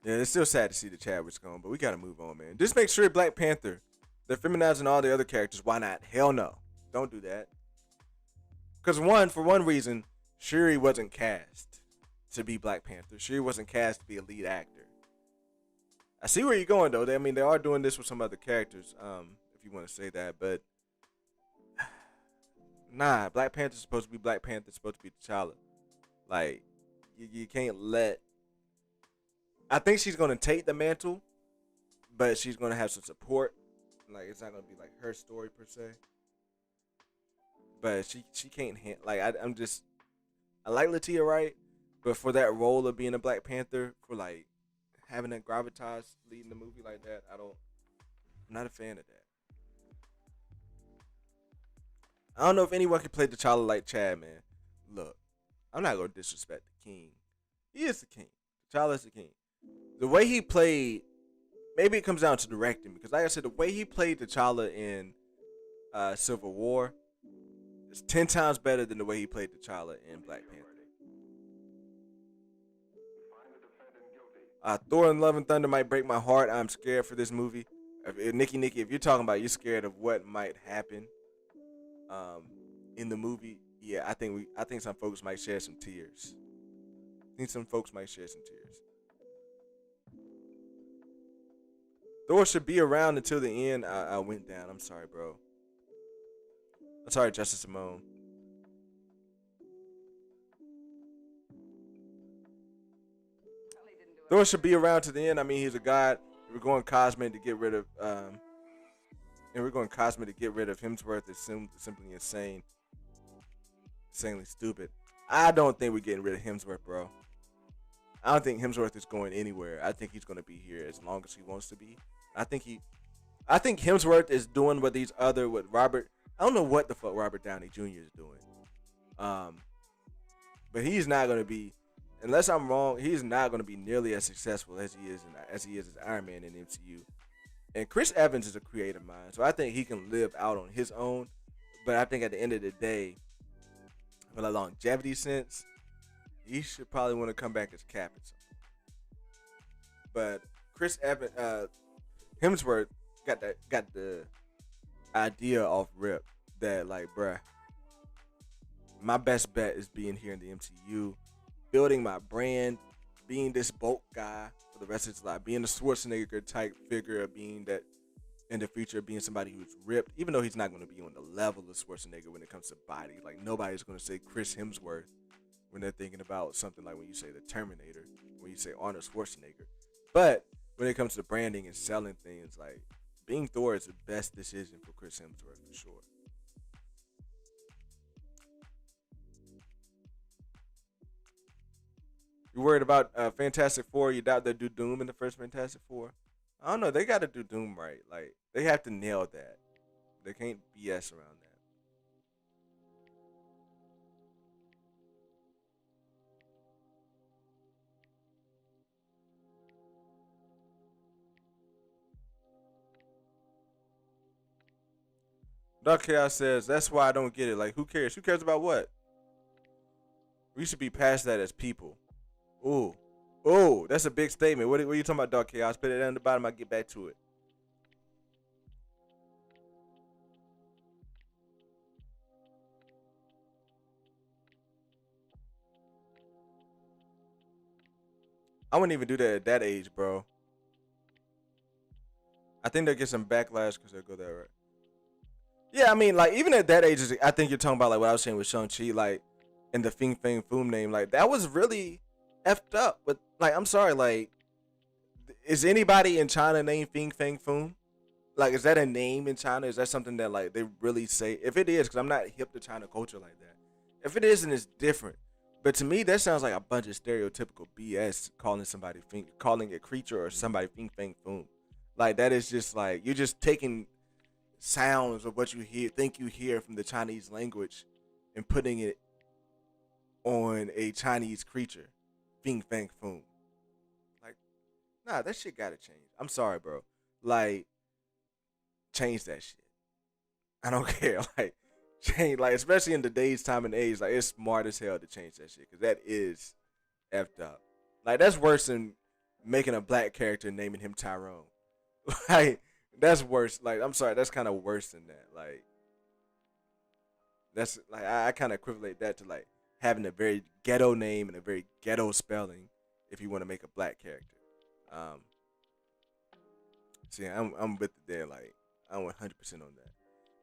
Speaker 1: Yeah, it's still sad to see the Chadwick's gone, but we gotta move on, man. Just make sure Black Panther, they're feminizing all the other characters. Why not? Hell no. Don't do that. Because for one reason, Shuri wasn't cast to be Black Panther. Shuri wasn't cast to be a lead actor. I see where you're going though. They are doing this with some other characters, if you want to say that, but nah, Black Panther's supposed to be Black Panther, supposed to be T'Challa. Like, you can't let. I think she's gonna take the mantle, but she's gonna have some support. Like, it's not gonna be like her story per se. But she can't like I like Latia Wright, but for that role of being a Black Panther, for like having that gravitas leading the movie like that, I'm not a fan of that. I don't know if anyone can play T'Challa like Chad, man. Look, I'm not gonna disrespect the king. He is the king. T'Challa's the king. The way he played, maybe it comes down to directing, because like I said, the way he played T'Challa in Civil War is 10 times better than the way he played T'Challa in Black Panther. Thor and Love and Thunder might break my heart. I'm scared for this movie. Nikki, if you're talking about you're scared of what might happen in the movie, yeah, I think some folks might shed some tears. I think some folks might shed some tears. Thor should be around until the end. I went down. I'm sorry, bro. I'm sorry, Justice Simone. Thor should be around to the end. I mean, he's a god. We're going cosmic to get rid of Hemsworth. It's simply insane. Insanely stupid. I don't think we're getting rid of Hemsworth, bro. I don't think Hemsworth is going anywhere. I think he's going to be here as long as he wants to be. I think Hemsworth is doing what Robert. I don't know what the fuck Robert Downey Jr. is doing. But he's not going to be, unless I'm wrong, he's not going to be nearly as successful as he is as Iron Man in the MCU. And Chris Evans is a creative mind, so I think he can live out on his own. But I think at the end of the day, for a longevity sense, he should probably want to come back as Cap or something. But Hemsworth got the idea off rip that, like, bruh, my best bet is being here in the MCU, building my brand, being this bulk guy for the rest of his life, being a Schwarzenegger type figure, of being that in the future, being somebody who's ripped, even though he's not going to be on the level of Schwarzenegger when it comes to body. Like, nobody's going to say Chris Hemsworth when they're thinking about something like when you say the Terminator, when you say Arnold Schwarzenegger. But when it comes to branding and selling things, like, being Thor is the best decision for Chris Hemsworth for sure. You worried about Fantastic Four? You doubt they do Doom in the first Fantastic Four? I don't know. They got to do Doom right. Like they have to nail that. They can't BS around that. Dark Chaos says that's why I don't get it. Like who cares? Who cares about what? We should be past that as people. Ooh, ooh, that's a big statement. What are you talking about, Dark Chaos? Put it down the bottom. I'll get back to it. I wouldn't even do that at that age, bro. I think they'll get some backlash because they'll go that right. Yeah, I mean, like even at that age, I think you're talking about like what I was saying with Shang-Chi, like in the Fing Fang Foom name, like that was really effed up. But like, I'm sorry, like, is anybody in China named Fing Fang Foom? Like, is that a name in China? Is that something that like they really say? If it is, because I'm not hip to China culture like that. If it isn't, it's different. But to me, that sounds like a bunch of stereotypical BS calling somebody calling a creature or somebody Fing Fang Foom. Like that is just like you're just taking sounds of what you think you hear from the Chinese language and putting it on a Chinese creature. Fing Fang Foom. Like, nah, that shit gotta change. I'm sorry, bro. Like, change that shit. I don't care. Like, change, like, especially in today's time and age, like, it's smart as hell to change that shit. Because that is effed up. Like, that's worse than making a black character and naming him Tyrone. Like, that's worse. Like, I'm sorry, that's kind of worse than that. Like, that's, like, I kind of equivalent that to, like, having a very ghetto name and a very ghetto spelling if you want to make a black character. Um, see, I'm with it there. Like, I'm 100% on that.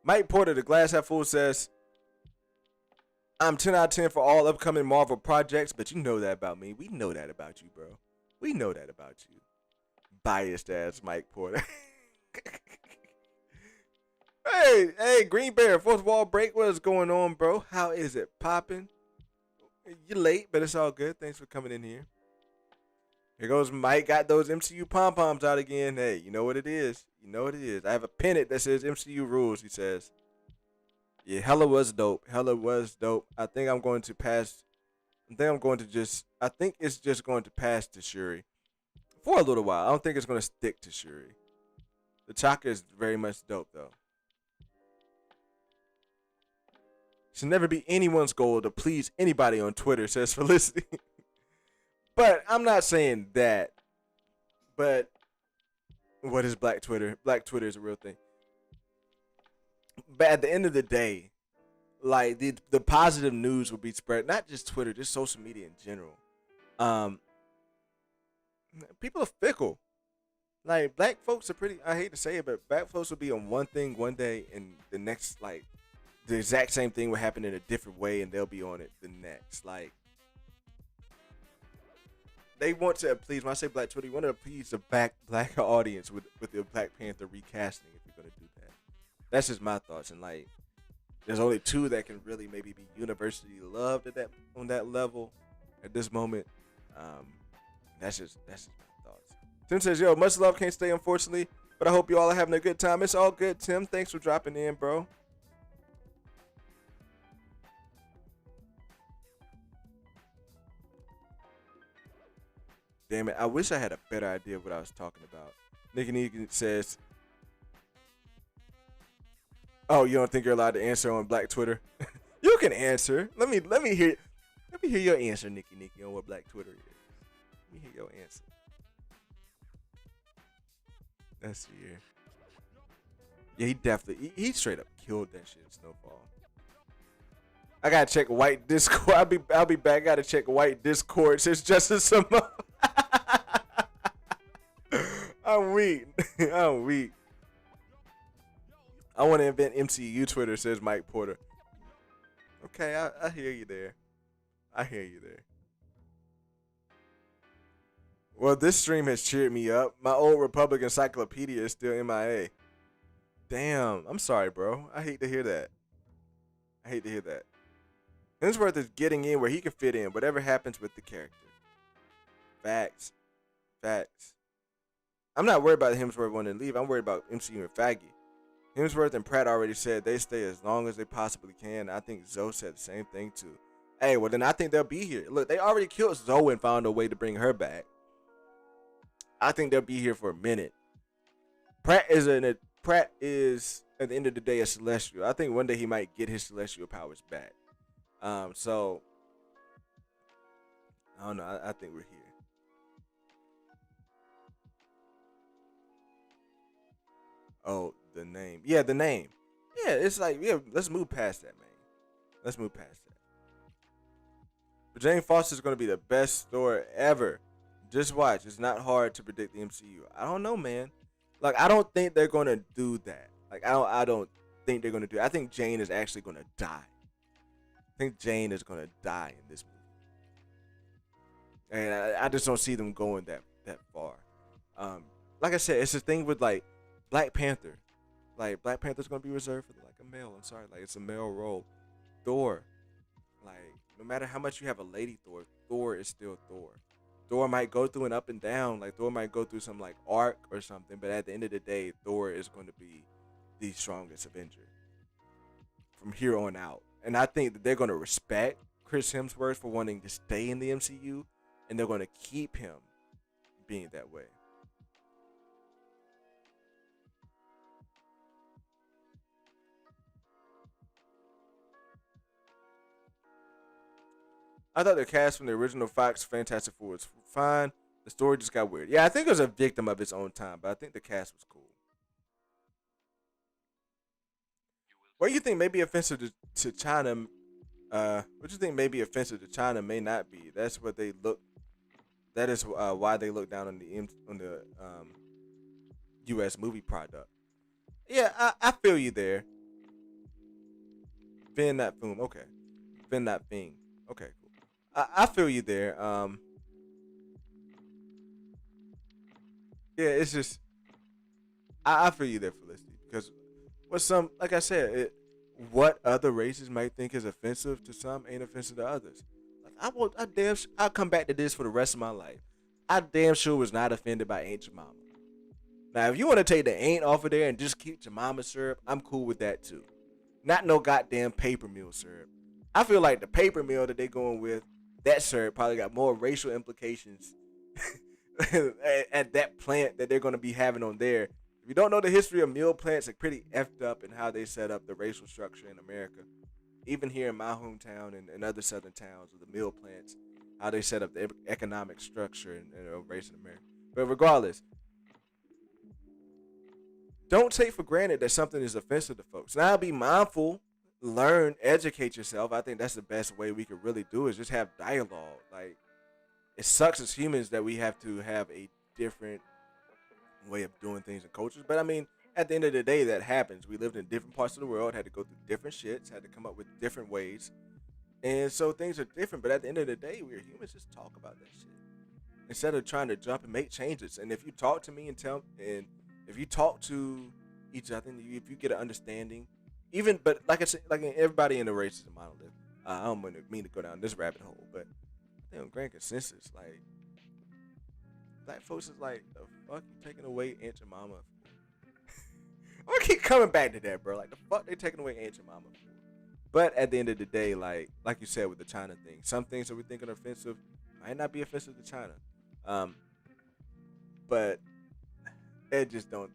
Speaker 1: Mike Porter, the Glass Half Full, says, I'm 10 out of 10 for all upcoming Marvel projects, but you know that about me. We know that about you, bro. We know that about you. Biased ass Mike Porter. Hey, Green Bear, fourth wall break. What is going on, bro? How is it popping? You're late, but it's all good. Thanks for coming in here. Here goes Mike. Got those MCU pom poms out again. Hey, you know what it is. You know what it is. I have a pennant that says MCU rules. He says, "Yeah, hella was dope. Hella was dope. I think I'm going to pass. I think it's just going to pass to Shuri for a little while. I don't think it's going to stick to Shuri. The Chaka is very much dope though. Should never be anyone's goal to please anybody on Twitter," says Felicity. But I'm not saying that. But what is Black Twitter? Black Twitter is a real thing. But at the end of the day, like the positive news will be spread, not just Twitter, just social media in general. Um, People are fickle. Like black folks are pretty. I hate to say it, but black folks will be on one thing one day, and the next, like the exact same thing will happen in a different way, and they'll be on it the next. Like they want to please. When I say Black Twitter, you want to please the black audience with the Black Panther recasting. If you're gonna do that, that's just my thoughts. And like, there's only two that can really maybe be universally loved at that on that level at this moment. That's just my thoughts. Tim says, "Yo, much love can't stay, unfortunately, but I hope you all are having a good time." It's all good, Tim. Thanks for dropping in, bro. Damn it, I wish I had a better idea of what I was talking about. Nicky Negan says, "Oh, you don't think you're allowed to answer on Black Twitter?" You can answer. Let me hear your answer, Nicky, on what Black Twitter is. Let me hear your answer. That's weird. Yeah, he definitely he straight up killed that shit in Snowfall. I gotta check White Discord. I'll be back. Gotta check White Discord. Says Justice Simone. I'm weak. I'm weak. I want to invent MCU Twitter, says Mike Porter. Okay, I hear you there. I hear you there. Well, this stream has cheered me up. My old Republic Encyclopedia is still MIA. Damn, I'm sorry, bro. I hate to hear that. I hate to hear that. Hemsworth is getting in where he can fit in, whatever happens with the character. Facts. Facts. I'm not worried about Hemsworth wanting to leave. I'm worried about MCU and Faggy. Hemsworth and Pratt already said they stay as long as they possibly can. I think Zoe said the same thing too. Hey, well then I think they'll be here. Look, they already killed Zoe and found a way to bring her back. I think they'll be here for a minute. Pratt is at the end of the day a celestial. I think one day he might get his celestial powers back. So I don't know. I think we're here. Oh, the name. Yeah, the name. Yeah, it's like, yeah, let's move past that, man. Let's move past that. But Jane Foster's going to be the best story ever. Just watch. It's not hard to predict the MCU. I don't know, man. Like, I don't think they're going to do that. Like, I don't think they're going to do it. I think Jane is actually going to die. I think Jane is going to die in this movie. And I just don't see them going that far. Like I said, it's the thing with, like, Black Panther. Like, Black Panther's going to be reserved for, like, a male. I'm sorry. Like, it's a male role. Thor. Like, no matter how much you have a lady Thor, Thor is still Thor. Thor might go through an up and down. Like, Thor might go through some, like, arc or something. But at the end of the day, Thor is going to be the strongest Avenger from here on out. And I think that they're going to respect Chris Hemsworth for wanting to stay in the MCU. And they're going to keep him being that way. I thought the cast from the original Fox Fantastic Four was fine. The story just got weird. Yeah, I think it was a victim of its own time, but I think the cast was cool. What do you think may be offensive to China? What do you think may be offensive to China may not be. That's what they look. That is why they look down on the U.S. movie product. Yeah, I feel you there. Fin not boom. Okay, fin not thing. Okay, cool. I feel you there. Yeah, it's just I feel you there, Felicity, because what some like I said, what other races might think is offensive to some ain't offensive to others. Like I'll come back to this for the rest of my life. I damn sure was not offended by Aunt Jemima. Now, if you want to take the ain't off of there and just keep Jemima syrup, I'm cool with that too. Not no goddamn paper mill syrup. I feel like the paper mill that they going with, that syrup probably got more racial implications at that plant that they're going to be having on there. If you don't know the history of mill plants, they're pretty effed up in how they set up the racial structure in America. Even here in my hometown and other southern towns with the mill plants, how they set up the economic structure and race in America. But regardless, don't take for granted that something is offensive to folks. Now, be mindful, learn, educate yourself. I think that's the best way we could really do is just have dialogue. Like, it sucks as humans that we have to have a different way of doing things and cultures. But I mean, at the end of the day, that happens. We lived in different parts of the world, had to go through different shits, had to come up with different ways. And so things are different. But at the end of the day, we're humans. Just talk about that shit instead of trying to jump and make changes. And if you talk to me and if you talk to each other, if you get an understanding, even, but like I said, like everybody in the race is a monolith. I don't mean to go down this rabbit hole, but I think grand consensus, like, black folks is like, the fuck you taking away Aunt Jemima? I keep coming back to that, bro. Like, the fuck they taking away Aunt Jemima for? But at the end of the day, like you said with the China thing, some things that we think are offensive might not be offensive to China. But it just don't.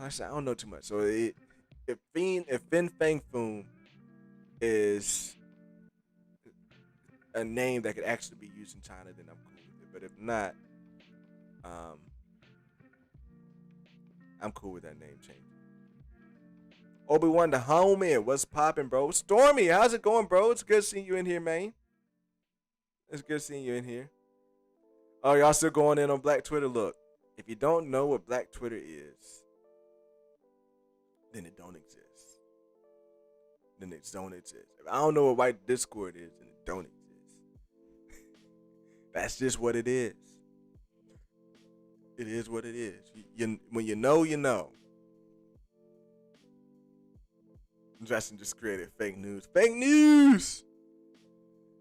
Speaker 1: I don't know too much. So if Fin Fang Foom is a name that could actually be used in China, then I'm cool with it. But if not, I'm cool with that name change. Obi-Wan the homie, what's poppin', bro? Stormy, how's it going, bro? It's good seeing you in here, man. It's good seeing you in here. Oh, y'all still going in on Black Twitter? Look, if you don't know what Black Twitter is, then it don't exist. Then it don't exist. If I don't know what white Discord is, then it don't exist. That's just what it is. It is what it is. When you know, you know. Justin just created fake news. Fake news!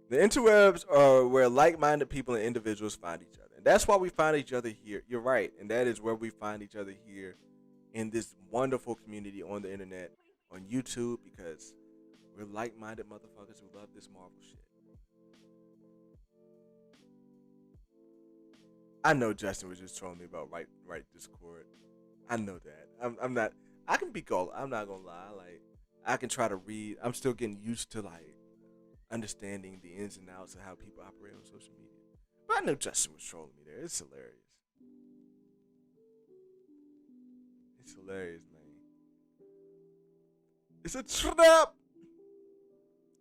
Speaker 1: The interwebs are where like-minded people and individuals find each other. And that's why we find each other here. You're right. And that is where we find each other here in this wonderful community on the internet, on YouTube, because we're like-minded motherfuckers who love this Marvel shit. I know Justin was just trolling me about right Discord. I know that. I'm not. I can be goal. I'm not gonna lie. Like I can try to read. I'm still getting used to like understanding the ins and outs of how people operate on social media. But I know Justin was trolling me there. It's hilarious. It's hilarious, man. It's a trap.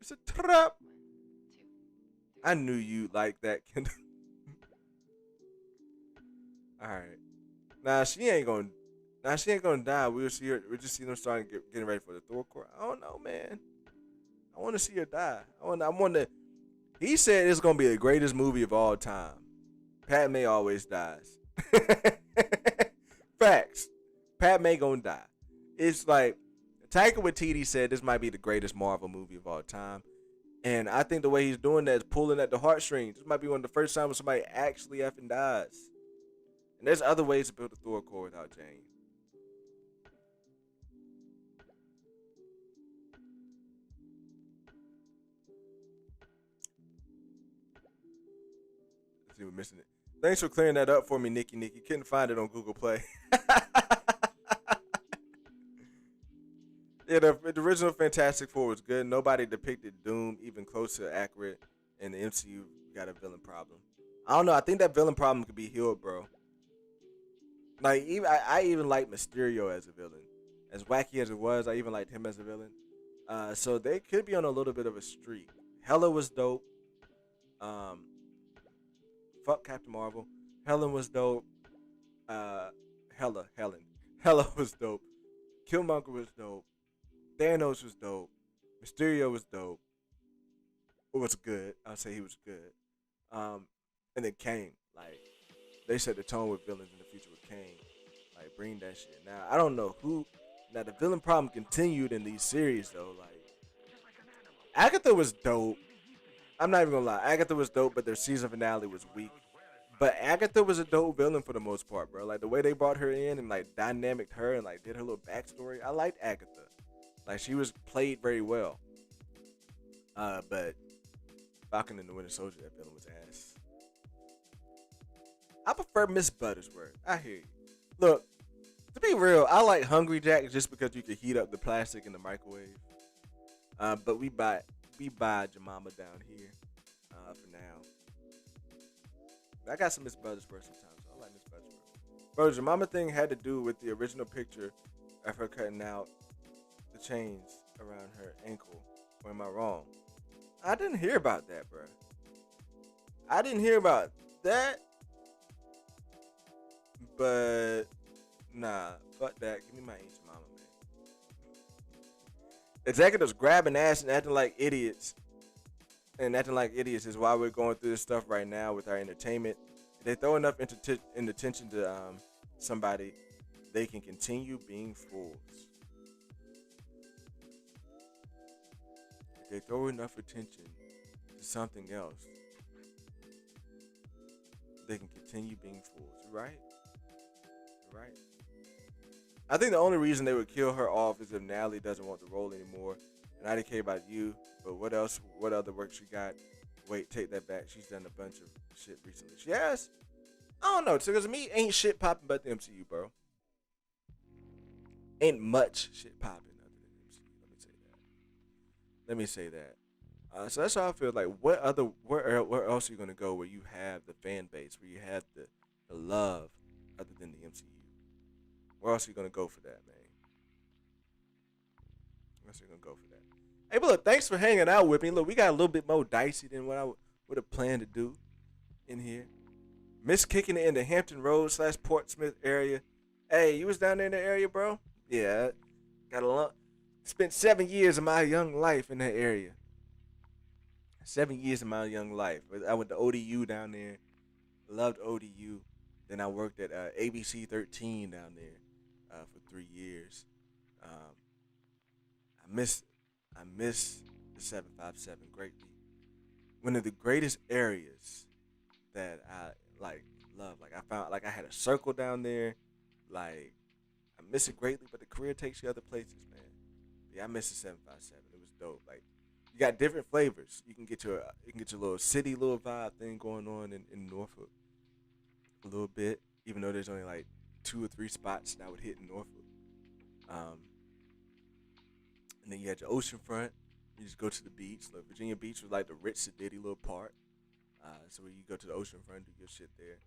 Speaker 1: It's a trap. I knew you like that, Kendall. All right. Nah, she ain't gonna. Nah, she ain't gonna die. We'll see her. We'll just see them starting getting ready for the Thor court. I don't know, man. I want to see her die. I want. I want to. He said it's gonna be the greatest movie of all time. Padme always dies. Facts. Padme gonna die. It's like Taika Waititi said this might be the greatest Marvel movie of all time, and I think the way he's doing that is pulling at the heartstrings. This might be one of the first times somebody actually effing dies. And there's other ways to build a Thor core without Jane. Let's see, we're missing it. Thanks for clearing that up for me, Nikki. Nikki couldn't find it on Google Play. Yeah, the original Fantastic Four was good. Nobody depicted Doom even close to accurate, and the MCU got a villain problem. I don't know. I think that villain problem could be healed, bro. Like even I even like Mysterio as a villain, as wacky as it was. I even liked him as a villain. So they could be on a little bit of a streak. Hella was dope. Um, fuck Captain Marvel. Helen was dope. Uh, Hella was dope. Killmonger was dope. Thanos was dope. Mysterio was dope. It was good. I'll say he was good. Um, and then Kane. Like they set the tone with villains in the future with Kane. Like bring that shit. Now I don't know who. Now the villain problem continued in these series though. Like Agatha was dope. I'm not even gonna lie. Agatha was dope, but their season finale was weak. But Agatha was a dope villain for the most part, bro. Like the way they brought her in and like dynamic her and like did her little backstory. I liked Agatha. Like she was played very well. But Falcon and the Winter Soldier, that villain was ass. I prefer Miss Buttersworth. I hear you. Look, to be real, I like Hungry Jack just because you can heat up the plastic in the microwave. But we buy Jemima down here for now. I got some Miss Buttersworth sometimes. So I like Miss Buttersworth. Bro, Jemima thing had to do with the original picture of her cutting out the chains around her ankle. Or am I wrong? I didn't hear about that, bro. I didn't hear about that. But nah, fuck that. Give me my ancient mama, man. Executives grabbing ass and acting like idiots. And acting like idiots is why we're going through this stuff right now with our entertainment. If they throw enough attention to somebody, they can continue being fools. If they throw enough attention to something else, they can continue being fools. Right? Right? I think the only reason they would kill her off is if Natalie doesn't want the role anymore. And I didn't care about you, but what else? What other work she got? Wait, take that back. She's done a bunch of shit recently. She has. I don't know. Because me, ain't shit popping but the MCU, bro. Ain't much shit popping other than the MCU. Let me say that. So that's how I feel. Like, where else are you gonna go where you have the fan base, where you have the love, other than the MCU? Where else are you gonna go for that, man? Where else are you gonna go for that? Hey, but look, thanks for hanging out with me. Look, we got a little bit more dicey than what I would have planned to do in here. Miss kicking it in the Hampton Road / Portsmouth area. Hey, you was down there in the area, bro? Yeah, got a lot. Spent 7 years of my young life in that area. 7 years of my young life. I went to ODU down there. Loved ODU. Then I worked at ABC 13 down there for 3 years. I miss the 757 greatly. one of the greatest areas that I like love. Like I found like I had a circle down there. Like I miss it greatly, but the career takes you other places, man. Yeah, I miss the 757. It was dope. Like you got different flavors. You can get your little city little vibe thing going on in Norfolk a little bit, even though there's only like two or three spots that I would hit in Norfolk. Um, and then you had your ocean front. You just go to the beach. Like Virginia Beach was like the rich sedity little part. So where you go to the ocean front, do your shit there.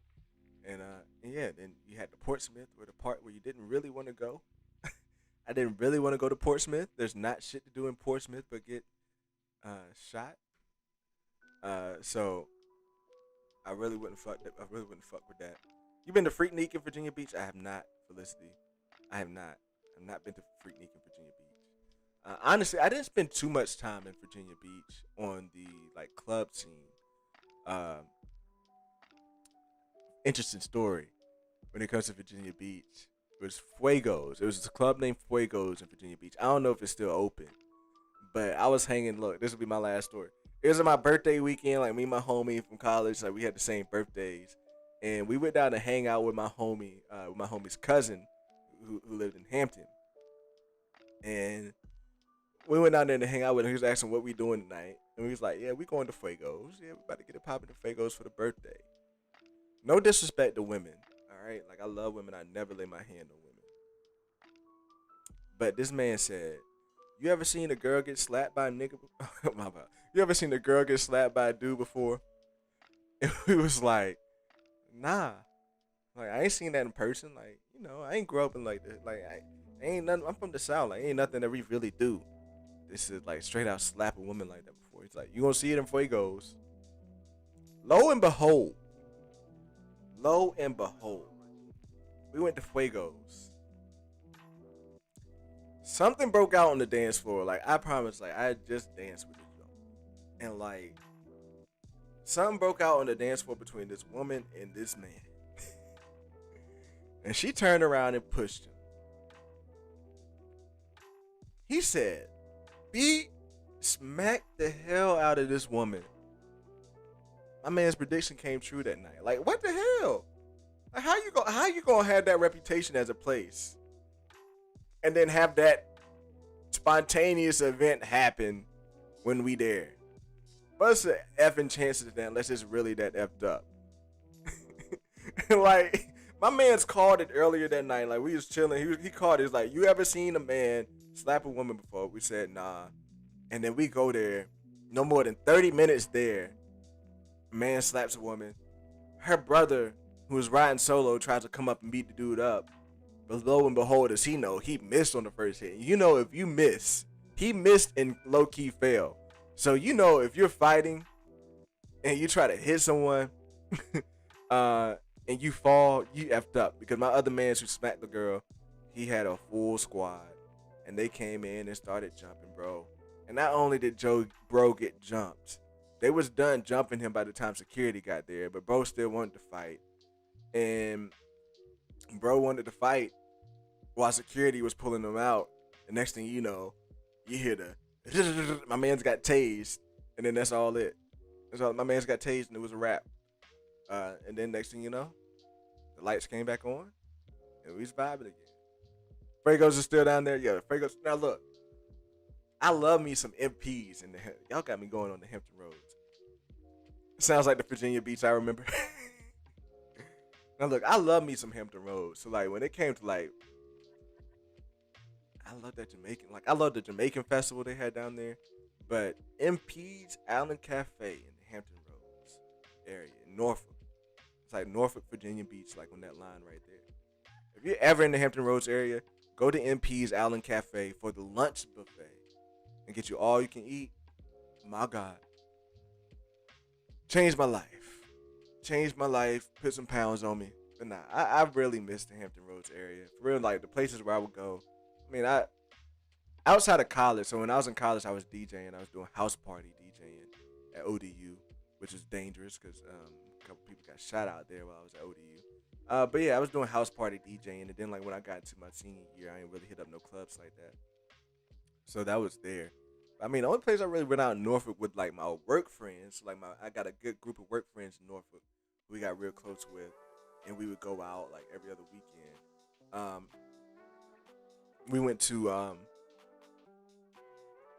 Speaker 1: And yeah, then you had the Portsmouth, where the part where you didn't really want to go. I didn't really want to go to Portsmouth. There's not shit to do in Portsmouth but get shot. So I really wouldn't fuck with that. You been to Freaknik in Virginia Beach? I have not, Felicity. I have not. I've not been to Freaknik in Virginia Beach. Honestly, I didn't spend too much time in Virginia Beach on the like club scene. Uh, Interesting story when it comes to Virginia Beach. It was Fuegos. It was a club named Fuegos in Virginia Beach. I don't know if it's still open, but I was hanging. Look, this will be my last story. It was my birthday weekend. Like me and my homie from college, like we had the same birthdays, and we went down to hang out with my homie's cousin, who lived in Hampton, and we went down there to hang out with him. He was asking what we doing tonight, and we was like, "Yeah, we going to Fuegos. Yeah, we about to get it popping to Fuegos for the birthday." No disrespect to women, all right? Like I love women. I never lay my hand on women. But this man said, "You ever seen a girl get slapped by a nigga? My bad. You ever seen a girl get slapped by a dude before?" And we was like, "Nah. Like I ain't seen that in person. Like I ain't grow up in like that. Like I ain't nothing. I'm from the South. Like ain't nothing that we really do. This is like straight out slap a woman like that before." He's like, "You gonna see it in Fuegos." Lo and behold, lo and behold, we went to Fuegos. Something broke out on the dance floor. Like I promise, like I had just danced with this girl, and like something broke out on the dance floor between this woman and this man, and she turned around and pushed him. He said, "Beat, smack the hell out of this woman." My man's prediction came true that night. Like what the hell? Like how you gonna have that reputation as a place, and then have that spontaneous event happen when we there? What's the effing chances of that unless it's really that effed up? Like my man's called it earlier that night. Like we was chilling. He called it. He's like, "You ever seen a man slap a woman before?" We said nah. And then we go there. No more than 30 minutes there. Man slaps a woman. Her brother, who was riding solo, tries to come up and beat the dude up. But lo and behold, as he missed on the first hit. If you miss, he missed and low key failed. So if you're fighting and you try to hit someone, and you fall, you effed up. Because my other man who smacked the girl, he had a full squad, and they came in and started jumping, bro. And not only did bro get jumped, they was done jumping him by the time security got there, but bro still wanted to fight. And bro wanted to fight while security was pulling him out. The next thing you know, you hear my man's got tased, and then that's all it. That's all. My man's got tased, and it was a wrap. And then next thing you know, the lights came back on, and we was vibing again. Fragos is still down there. Yeah, Fragos. Now look, I love me some MPs in the y'all got me going on the Hampton Roads. Sounds like the Virginia Beach I remember. Now look, I love me some Hampton Roads. So like when it came to like, I love that Jamaican. Like I love the Jamaican festival they had down there. But MP's Allen Cafe in the Hampton Roads area in Norfolk. It's like Norfolk, Virginia Beach, like on that line right there. If you're ever in the Hampton Roads area, go to MP's Allen Cafe for the lunch buffet and get you all you can eat. My God. Changed my life. Changed my life. Put some pounds on me. But nah, I really miss the Hampton Roads area. For real, like the places where I would go. I mean, outside of college. So when I was in college, I was DJing. I was doing house party DJing at ODU, which is dangerous because a couple people got shot out there while I was at ODU. But yeah, I was doing house party DJing, and then like when I got into my senior year, I didn't really hit up no clubs like that. So that was there. I mean, the only place I really went out in Norfolk with like my work friends, like I got a good group of work friends in Norfolk who we got real close with, and we would go out like every other weekend. Um, we went to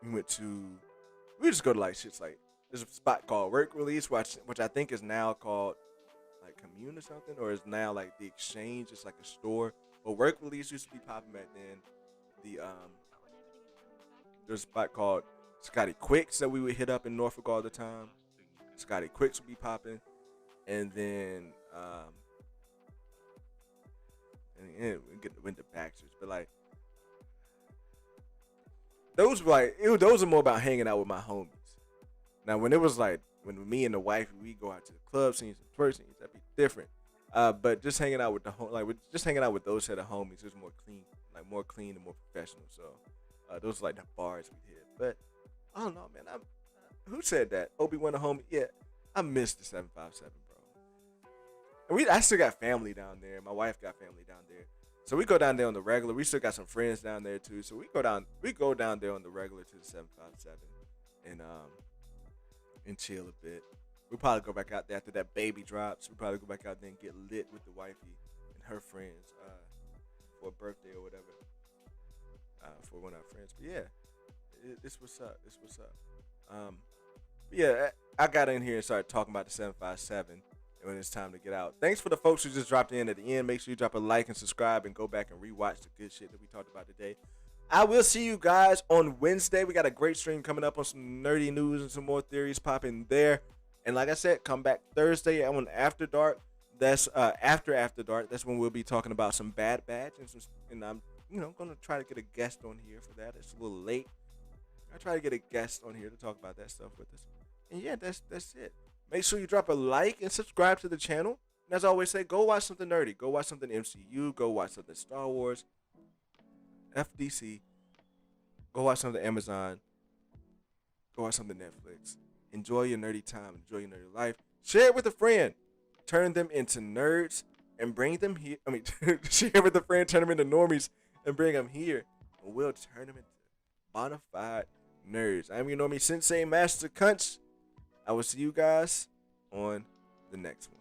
Speaker 1: we went to we just go to like shits like there's a spot called Work Release, which I think is now called like Commune or something, or is now like the Exchange. It's like a store. But Work Release used to be popping back then. There's a spot called Scotty Quicks that we would hit up in Norfolk all the time. Scotty Quicks would be popping, and then we went to Baxter's, but like those are more about hanging out with my homies. Now when it was like when me and the wife we go out to the club scenes and twerk scenes, that'd be different. But just hanging out with just hanging out with those set of homies is more clean and more professional. So those are like the bars we hit. But I don't know, man. Who said that? Obi-Wan a homie? Yeah, I miss the 757, bro. And I still got family down there. My wife got family down there. So we go down there on the regular. We still got some friends down there too. So we go down there on the regular to the 757 and chill a bit. We'll probably go back out there after that baby drops. We'll probably go back out there and get lit with the wifey and her friends for a birthday or whatever for one of our friends. But yeah, this what's up. This what's up. Yeah, I got in here and started talking about the 757 when it's time to get out. Thanks for the folks who just dropped in at the end. Make sure you drop a like and subscribe and go back and rewatch the good shit that we talked about today. I will see you guys on Wednesday. We got a great stream coming up on some nerdy news and some more theories popping there. And like I said, come back Thursday on After Dark. That's after Dark. That's when we'll be talking about some Bad Batch and I'm gonna try to get a guest on here for that. It's a little late. I try to get a guest on here to talk about that stuff with us. And yeah, that's it. Make sure you drop a like and subscribe to the channel. And as I always say, go watch something nerdy. Go watch something MCU. Go watch something Star Wars. FDC. Go watch something Amazon. Go watch something Netflix. Enjoy your nerdy time. Enjoy your nerdy life. Share it with a friend. Turn them into nerds and bring them here. I mean, share it with a friend. Turn them into normies and bring them here. And we'll turn them into bona fide nerds. I'm your normie sensei, Master Kunch. I will see you guys on the next one.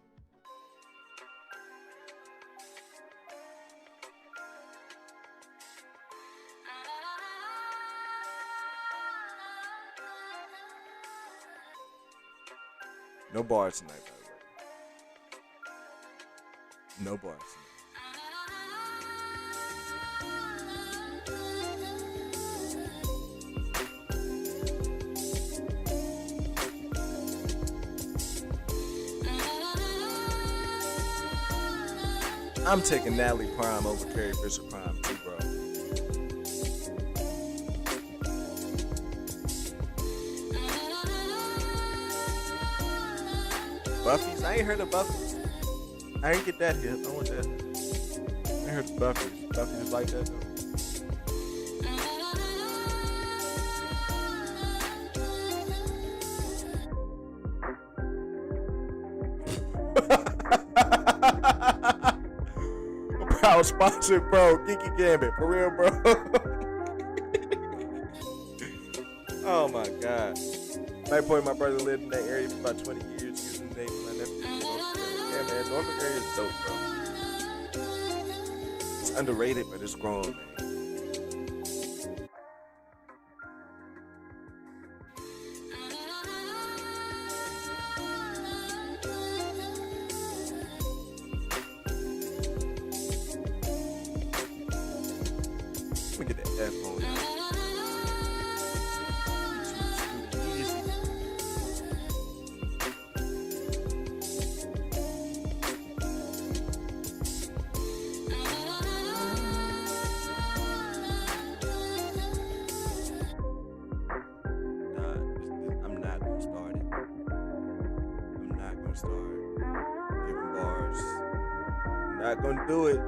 Speaker 1: No bars tonight, by the way. No bars tonight. I'm taking Natalie Prime over Carrie Fisher Prime too, bro. Buffy's? I ain't heard of Buffy's. I ain't get that hit. I want that. I ain't heard of Buffy's. Buffy's is like that though. Proud sponsor, bro. Geeky Gambit. For real, bro. Oh my god. My boy, my brother lived in that area for about 20 years using the name of my nephew. Yeah, man. Norfolk area is dope, bro. It's underrated, but it's grown, man. Let me get that F on now. I'm not gonna start it. I'm not gonna start giving bars. I'm not gonna do it.